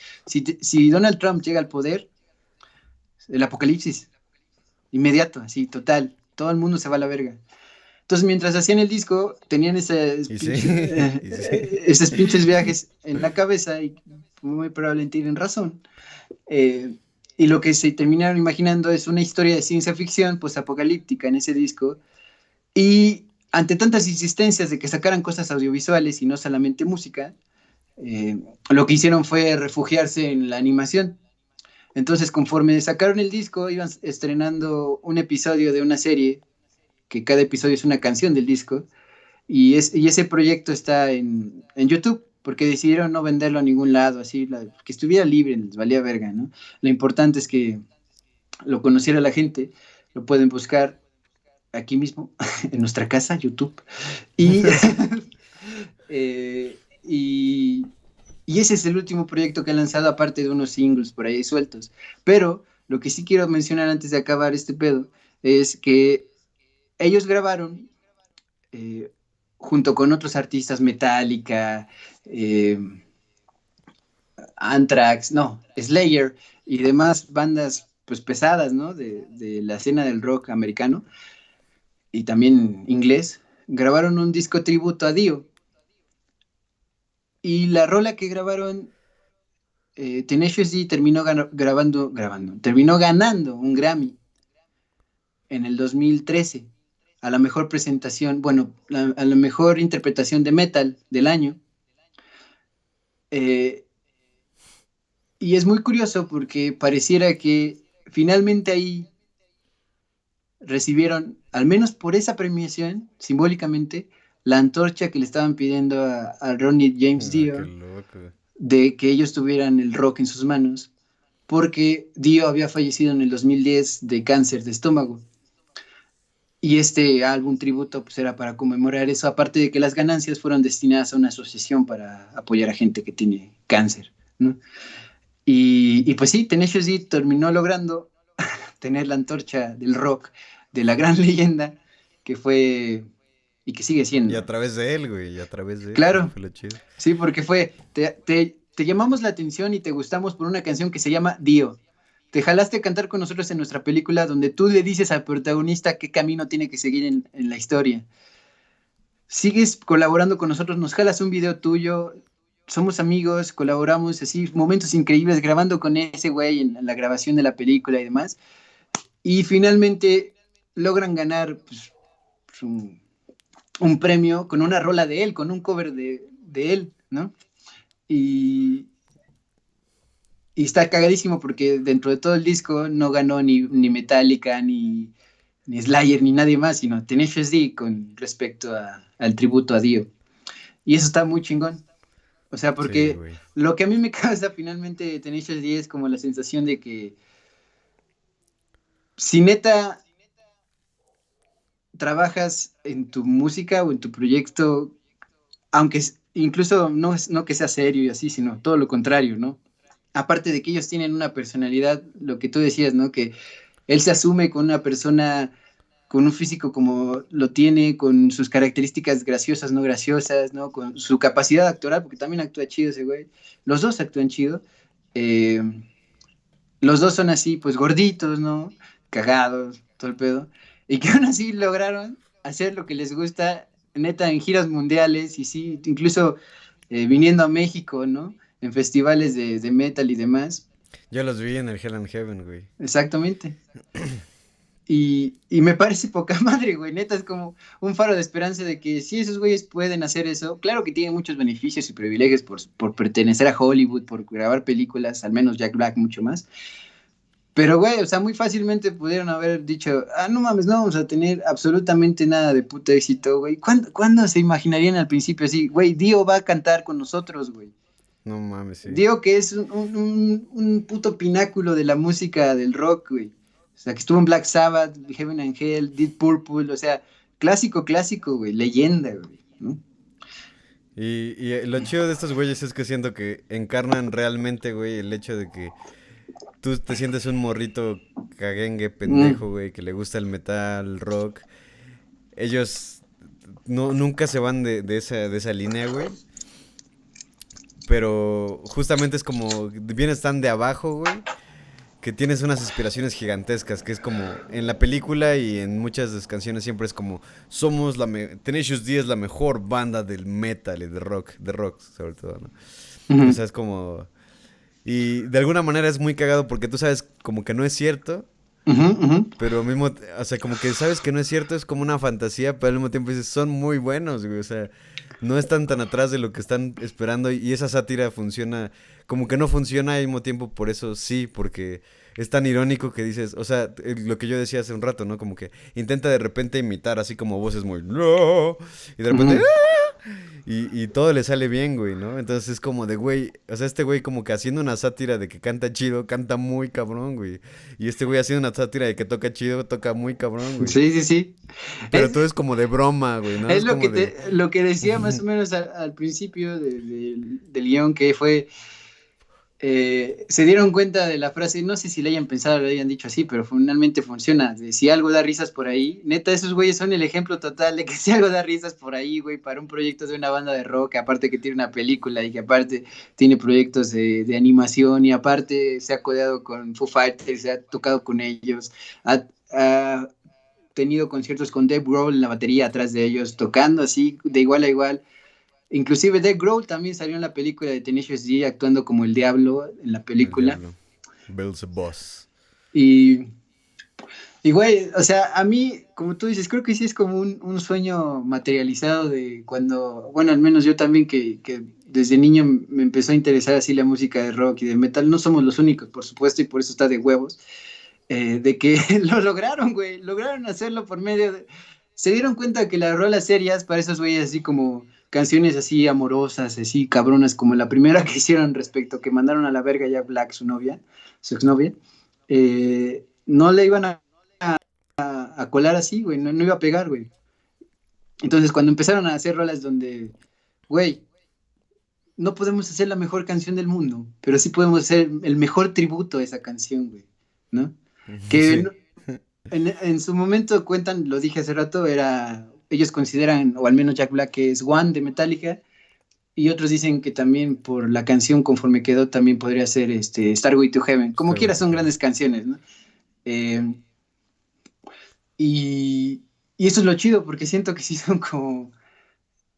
si Donald Trump llega al poder, el apocalipsis, inmediato, así, total, todo el mundo se va a la verga. Entonces, mientras hacían el disco, tenían esos pinches viajes en la cabeza y muy probablemente tienen razón. Y lo que se terminaron imaginando es una historia de ciencia ficción post-apocalíptica en ese disco. Y ante tantas insistencias de que sacaran cosas audiovisuales y no solamente música, lo que hicieron fue refugiarse en la animación. Entonces, conforme sacaron el disco, iban estrenando un episodio de una serie, que cada episodio es una canción del disco, y ese proyecto está en YouTube, porque decidieron no venderlo a ningún lado, así, que estuviera libre, les valía verga, ¿no? Lo importante es que lo conociera la gente, lo pueden buscar aquí mismo, en nuestra casa, YouTube, y, y, y ese es el último proyecto que han lanzado, aparte de unos singles por ahí sueltos. Pero lo que sí quiero mencionar antes de acabar este pedo es que ellos grabaron junto con otros artistas, Metallica, eh, Anthrax, no, Slayer y demás bandas pues pesadas, ¿no? De la escena del rock americano y también inglés, grabaron un disco tributo a Dio. Y la rola que grabaron, Tenacious D terminó terminó ganando un Grammy en el 2013 a la mejor presentación, bueno, a la mejor interpretación de metal del año. Y es muy curioso porque pareciera que finalmente ahí recibieron, al menos por esa premiación, simbólicamente, la antorcha que le estaban pidiendo a Ronnie James Dio, de que ellos tuvieran el rock en sus manos, porque Dio había fallecido en el 2010 de cáncer de estómago. Y este álbum tributo pues era para conmemorar eso, aparte de que las ganancias fueron destinadas a una asociación para apoyar a gente que tiene cáncer, ¿no? Y pues sí, Tenacious D terminó logrando tener la antorcha del rock de la gran leyenda que fue y que sigue siendo. Y a través de él, güey, y a través de él. Claro, Fue lo chido. sí, porque te llamamos la atención y te gustamos por una canción que se llama Dio. Te jalaste a cantar con nosotros en nuestra película donde tú le dices al protagonista qué camino tiene que seguir en la historia. Sigues colaborando con nosotros, nos jalas un video tuyo, somos amigos, colaboramos así, momentos increíbles grabando con ese güey en la grabación de la película y demás. Y finalmente logran ganar pues, un premio con una rola de él, con un cover de él, ¿no? Y está cagadísimo porque dentro de todo el disco no ganó ni Metallica, ni Slayer, ni nadie más, sino Tenacious D con respecto al tributo a Dio. Y eso está muy chingón. O sea, porque Sí, lo que a mí me causa finalmente Tenacious D es como la sensación de que si neta trabajas en tu música o en tu proyecto, aunque incluso no que sea serio y así, sino todo lo contrario, ¿no? Aparte de que ellos tienen una personalidad, lo que tú decías, ¿no? Que él se asume con una persona con un físico como lo tiene, con sus características graciosas, no graciosas, ¿no? Con su capacidad actoral, porque también actúa chido ese güey. Los dos actúan chido. Eh, los dos son así, pues gorditos, ¿no? Cagados, todo el pedo. Y que aún así lograron hacer lo que les gusta, neta, en giras mundiales y sí, incluso viniendo a México, ¿no? En festivales de metal y demás. Yo los vi en el Hell and Heaven, güey. Exactamente. Y me parece poca madre, güey. Neta, es como un faro de esperanza de que si esos güeyes pueden hacer eso, claro que tienen muchos beneficios y privilegios por pertenecer a Hollywood, por grabar películas, al menos Jack Black mucho más. Pero, güey, o sea, muy fácilmente pudieron haber dicho, ah, no mames, no vamos a tener absolutamente nada de puto éxito, güey. ¿Cuándo se imaginarían al principio así, güey, Dio va a cantar con nosotros, güey? No mames, sí. Dio que es un puto pináculo de la música del rock, güey. O sea, que estuvo en Black Sabbath, Heaven and Hell, Deep Purple, o sea, clásico, clásico, güey, leyenda, güey, ¿no? Y lo chido de estos güeyes es que siento que encarnan realmente, güey, el hecho de que tú te sientes un morrito caguengue, pendejo, güey, que le gusta el metal, el rock. Ellos nunca se van de esa línea, güey. Pero justamente es como, bien están de abajo, güey, que tienes unas aspiraciones gigantescas, que es como, en la película y en muchas de las canciones siempre es como, somos Tenacious D es la mejor banda del metal y de rock sobre todo, ¿no? Ujú, O sea, es como... Y de alguna manera es muy cagado porque tú sabes como que no es cierto, ujú, ujú. pero al mismo, o sea, como que sabes que no es cierto, es como una fantasía, pero al mismo tiempo dices, son muy buenos, güey, o sea, no están tan atrás de lo que están esperando y esa sátira funciona, como que no funciona al mismo tiempo, por eso sí, porque es tan irónico que dices, o sea, lo que yo decía hace un rato, ¿no? Como que intenta de repente imitar así como voces muy, no, y de repente, Ujú. y todo le sale bien, güey, ¿no? Entonces es como de, güey, o sea, este güey como que haciendo una sátira de que canta chido, canta muy cabrón, güey. Y este güey haciendo una sátira de que toca chido, toca muy cabrón, güey. Sí, sí, sí. Pero Es, todo es como de broma, güey, ¿no? es Es como de... lo que decía más o menos al principio del guión, que fue, se dieron cuenta de la frase, no sé si le hayan pensado o le hayan dicho así, pero finalmente funciona, de si algo da risas por ahí, neta, esos güeyes son el ejemplo total de que si algo da risas por ahí, güey, para un proyecto de una banda de rock, aparte que tiene una película y que aparte tiene proyectos de animación y aparte se ha codeado con Foo Fighters, se ha tocado con ellos, ha tenido conciertos con Dave Grohl en la batería atrás de ellos, tocando así de igual a igual. Inclusive Dave Grohl también salió en la película de Tenacious D actuando como el diablo en la El película. diablo. Bill's boss. Y, y güey, o sea, a mí, como tú dices, creo que sí es como un sueño materializado de cuando, bueno, al menos yo también que desde niño me empezó a interesar así la música de rock y de metal. No somos los únicos, por supuesto, y por eso está de huevos. De que lo lograron, güey, lograron hacerlo por medio de... Se dieron cuenta que las rolas serias para esos güeyes así como canciones así amorosas, así cabronas, como la primera que hicieron respecto, que mandaron a la verga ya Black, su novia, su exnovia, no le iban a colar así, güey, no iba a pegar, güey. Entonces cuando empezaron a hacer rolas donde, güey, no podemos hacer la mejor canción del mundo, pero sí podemos hacer el mejor tributo a esa canción, güey, ¿no? Que Sí. en su momento cuentan, lo dije hace rato, ellos consideran, o al menos Jack Black, que es One de Metallica, y otros dicen que también por la canción conforme quedó también podría ser Starway to Heaven. Como Starway quiera to son Heaven. grandes canciones, ¿no? Eh, y eso es lo chido, porque siento que sí son como,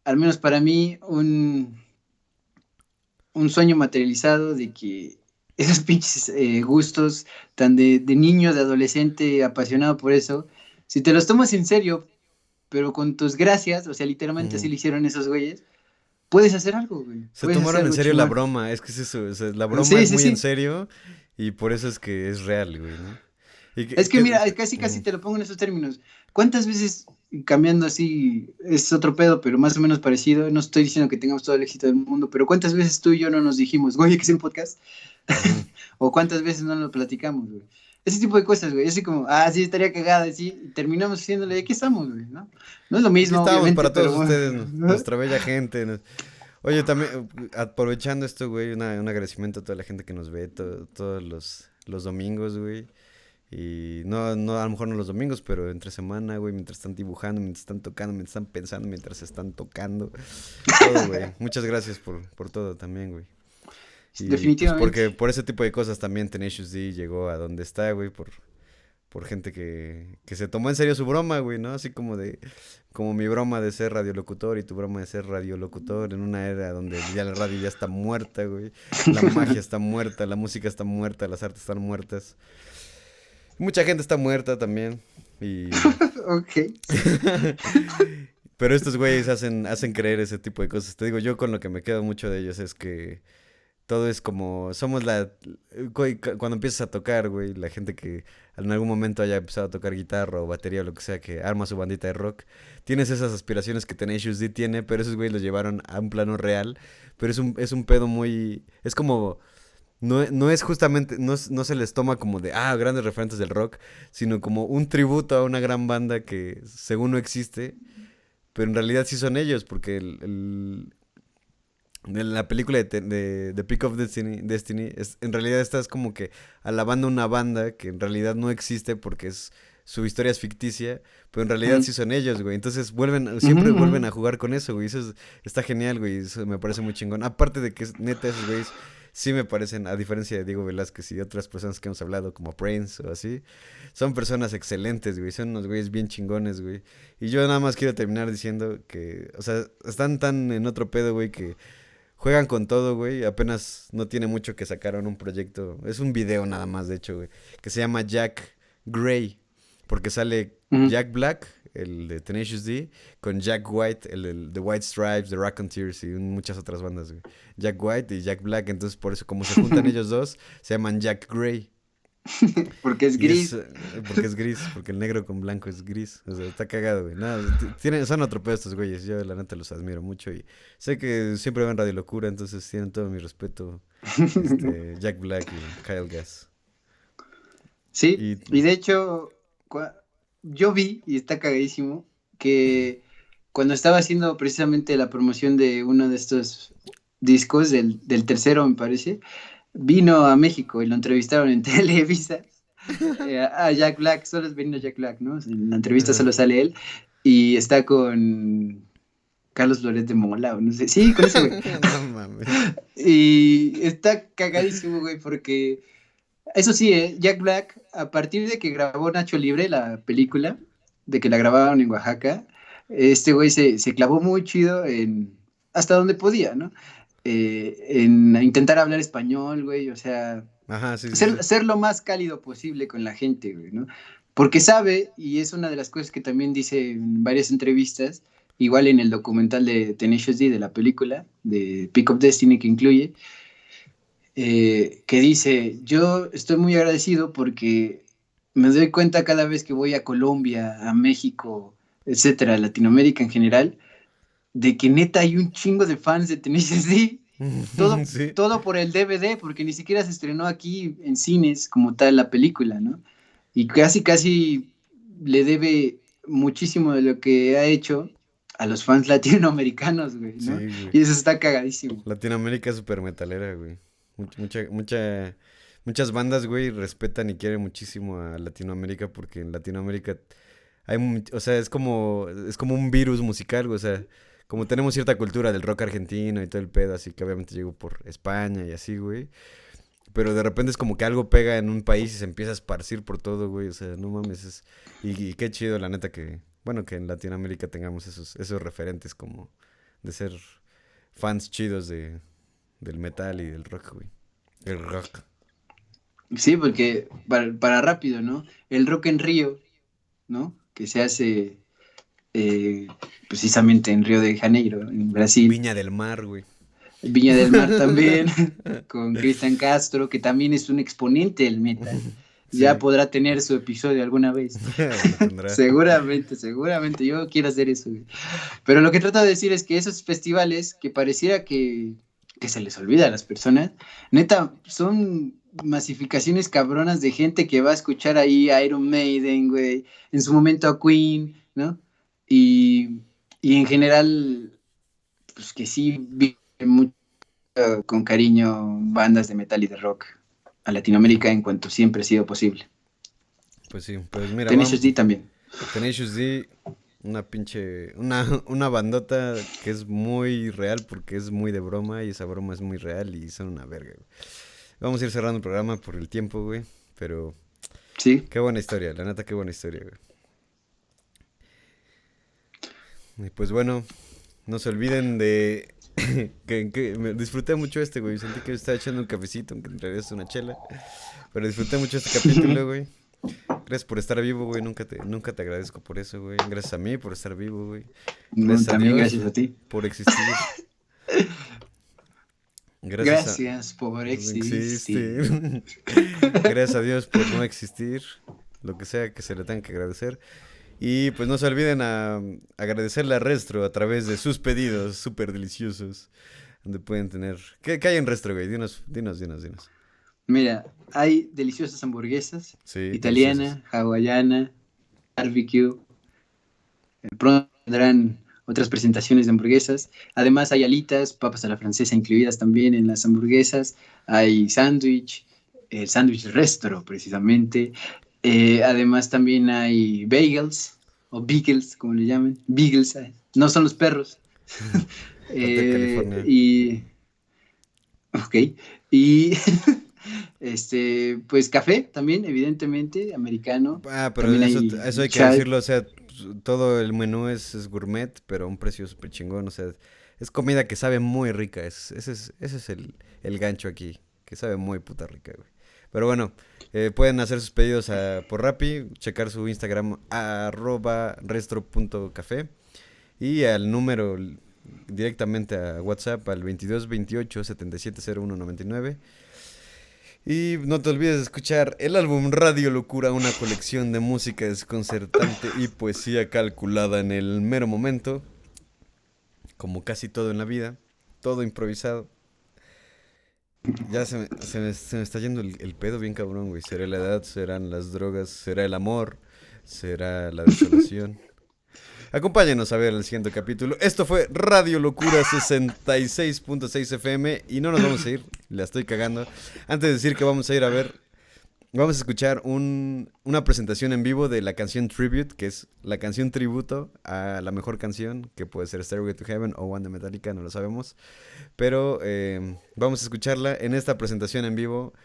al menos para mí, un sueño materializado de que esos pinches gustos tan de niño, de adolescente, apasionado por eso, si te los tomas en serio, pero con tus gracias, o sea, literalmente así Ujú. lo hicieron esos güeyes, puedes hacer algo, güey. Se Puedes hacer tomaron en algo serio la chingón. broma, es que es eso, o sea, la broma Sí, es sí, muy en sí. serio y por eso es que es real, güey, ¿no? Y Es que mira, casi casi ujú. te lo pongo en esos términos. ¿Cuántas veces, cambiando así, es otro pedo, pero más o menos parecido, no estoy diciendo que tengamos todo el éxito del mundo, pero cuántas veces tú y yo no nos dijimos, güey, hay que hacer un podcast? Ujú. O cuántas veces no lo platicamos, güey. Ese tipo de cosas, güey. Así como, sí, estaría cagada, sí. Y terminamos haciéndole, aquí estamos, güey, ¿no? No es lo Aquí mismo, estamos obviamente, para todos pero bueno. ustedes, nuestra bella gente. Oye, también, aprovechando esto, güey, un agradecimiento a toda la gente que nos ve todos los domingos, güey. Y no, a lo mejor no los domingos, pero entre semana, güey, mientras están dibujando, mientras están tocando, mientras están pensando, mientras están tocando. Todo, güey. Muchas gracias por todo también, güey. Y pues porque Definitivamente. por ese tipo de cosas también Tenacious D llegó a donde está, güey, por gente que se tomó en serio su broma, güey, ¿no? Así como mi broma de ser radiolocutor y tu broma de ser radiolocutor en una era donde ya la radio ya está muerta, güey. La magia está muerta, la música está muerta, las artes están muertas. Mucha gente está muerta también. Y... Ok, sí. Pero estos güeyes hacen creer ese tipo de cosas. Te digo, yo con lo que me quedo mucho de ellos es que todo es como, somos cuando empiezas a tocar, güey, la gente que en algún momento haya empezado a tocar guitarra o batería o lo que sea, que arma su bandita de rock, tienes esas aspiraciones que Tenacious D tiene, pero esos güeyes los llevaron a un plano real, pero es un pedo muy, es como, no es justamente, no se les toma como de, grandes referentes del rock, sino como un tributo a una gran banda que según no existe, pero en realidad sí son ellos, porque en la película de Peak of Destiny en realidad estás como que alabando una banda que en realidad no existe porque su historia es ficticia, pero en realidad Ujú, sí son ellos, güey. Entonces ujú, siempre ujú. vuelven a jugar con eso, güey. Está genial, güey. Eso me parece muy chingón. Aparte de que neta esos güeyes sí me parecen, a diferencia de Diego Velázquez y de otras personas que hemos hablado, como Prince o así, son personas excelentes, güey. Son unos güeyes bien chingones, güey. Y yo nada más quiero terminar diciendo que, o sea, están tan en otro pedo, güey, que juegan con todo, güey. Apenas no tiene mucho que sacaron un proyecto. Es un video nada más, de hecho, güey. Que se llama Jack Gray. Porque sale Ujú. Jack Black, el de Tenacious D, con Jack White, el de White Stripes, de Raconteurs y muchas otras bandas, güey. Jack White y Jack Black. Entonces, por eso, como se juntan ellos dos, se llaman Jack Gray. Porque es Y es gris. porque es gris, porque el negro con blanco es gris. O sea, está cagado, güey. Nada, son otro pedo estos güeyes. Yo, la neta, los admiro mucho. Y sé que siempre ven Radio Locura, entonces tienen todo mi respeto. Jack Black y Kyle Gass. Sí, Y. y de hecho, cua- yo vi, y está cagadísimo, que cuando estaba haciendo precisamente la promoción de uno de estos discos, del tercero, me parece, vino a México y lo entrevistaron en Televisa, a Jack Black, solo es vino Jack Black, ¿no? En la entrevista Ajá. solo sale él y está con Carlos Loret de Mola, o no sé, sí, con ese güey. No mames. Y está cagadísimo, güey, porque eso sí, Jack Black, a partir de que grabó Nacho Libre, la película, de que la grabaron en Oaxaca, este güey se clavó muy chido hasta donde podía, ¿no? En intentar hablar español, güey, o sea, Ajá, sí, sí, sí. ser lo más cálido posible con la gente, güey, ¿no? Porque sabe, y es una de las cosas que también dice en varias entrevistas, igual en el documental de Tenacious D de la película, de Pick of Destiny que incluye, que dice, yo estoy muy agradecido porque me doy cuenta cada vez que voy a Colombia, a México, etcétera, a Latinoamérica en general, de que neta hay un chingo de fans de Tenacious D, Sí. todo por el DVD, porque ni siquiera se estrenó aquí en cines como tal la película, ¿no? Y casi, casi le debe muchísimo de lo que ha hecho a los fans latinoamericanos, güey, ¿no? Sí, güey. Y eso está cagadísimo. Latinoamérica es súper metalera, güey. Muchas bandas, güey, respetan y quieren muchísimo a Latinoamérica porque en Latinoamérica o sea, es como un virus musical, güey, o sea, como tenemos cierta cultura del rock argentino y todo el pedo, así que obviamente llegó por España y así, güey. Pero de repente es como que algo pega en un país y se empieza a esparcir por todo, güey. O sea, no mames. Y qué chido, la neta, bueno, que en Latinoamérica tengamos esos referentes como de ser fans chidos del metal y del rock, güey. El rock. Sí, porque para rápido, ¿no? El Rock en Río, ¿no? Que se hace eh, precisamente en Río de Janeiro, en Brasil. Viña del Mar, güey. Viña del Mar también, con Cristian Castro, que también es un exponente del metal. Ya Sí, podrá tener su episodio alguna vez. lo tendrá. Seguramente, seguramente. Yo quiero hacer eso, güey. Pero lo que trato de decir es que esos festivales que pareciera que se les olvida a las personas, neta, son masificaciones cabronas de gente que va a escuchar ahí a Iron Maiden, güey, en su momento a Queen, ¿no? Y, y en general, pues que sí vive mucho con cariño bandas de metal y de rock a Latinoamérica en cuanto siempre ha sido posible. Pues sí, pues mira, Tenacious D también. Tenacious D, una bandota que es muy real porque es muy de broma y esa broma es muy real y son una verga, güey. Vamos a ir cerrando el programa por el tiempo, güey, pero Sí. qué buena historia, la neta, qué buena historia, güey. Y pues bueno, no se olviden de que me disfruté mucho güey. Sentí que estaba echando un cafecito, aunque en realidad es una chela. Pero disfruté mucho este capítulo, güey. Gracias por estar vivo, güey. Nunca te agradezco por eso, güey. Gracias a mí por estar vivo, güey. No, Gracias a también Dios gracias a ti. por existir. Gracias por existir. existir. Gracias a Dios por no existir. Lo que sea que se le tenga que agradecer. Y pues no se olviden a agradecerle a Restro a través de sus pedidos súper deliciosos. Donde pueden tener... ¿Qué hay en Restro, güey? Dinos. Mira, hay deliciosas hamburguesas, Sí, italiana, deliciosas. hawaiana, barbecue. Pronto tendrán otras presentaciones de hamburguesas. Además hay alitas, papas a la francesa incluidas también en las hamburguesas. Hay sándwich, el sándwich Restro precisamente. Además también hay bagels o beagles, como le llaman. Beagles, no son los perros. Hotel California. Ok. Y pues café también, evidentemente, americano. Ah, pero También eso hay que chai. decirlo, o sea, todo el menú es gourmet, pero a un precio súper chingón, o sea, es comida que sabe muy rica, ese es el gancho aquí, que sabe muy puta rica, güey. Pero bueno, pueden hacer sus pedidos por Rappi, checar su Instagram @restro.café y al número directamente a WhatsApp al 22 28 77 01 99. Y no te olvides de escuchar el álbum Radio Locura, una colección de música desconcertante y poesía calculada en el mero momento, como casi todo en la vida, todo improvisado. Ya se me está yendo el pedo bien cabrón, güey. Será la edad, serán las drogas, será el amor, será la desolación. Acompáñenos a ver el siguiente capítulo. Esto fue Radio Locura 66.6 FM y no nos vamos a ir, la estoy cagando. Antes de decir que vamos a escuchar una presentación en vivo de la canción Tribute, que es la canción tributo a la mejor canción, que puede ser Stairway to Heaven o One de Metallica, no lo sabemos. Pero vamos a escucharla. En esta presentación en vivo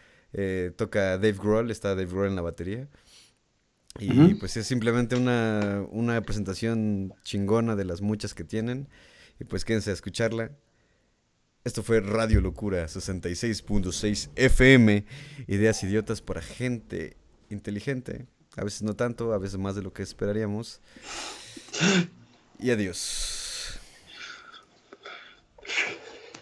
toca Dave Grohl, está Dave Grohl en la batería. Y pues es simplemente una presentación chingona de las muchas que tienen. Y pues quédense a escucharla. Esto fue Radio Locura 66.6 FM. Ideas idiotas para gente inteligente. A veces no tanto, a veces más de lo que esperaríamos. Y adiós.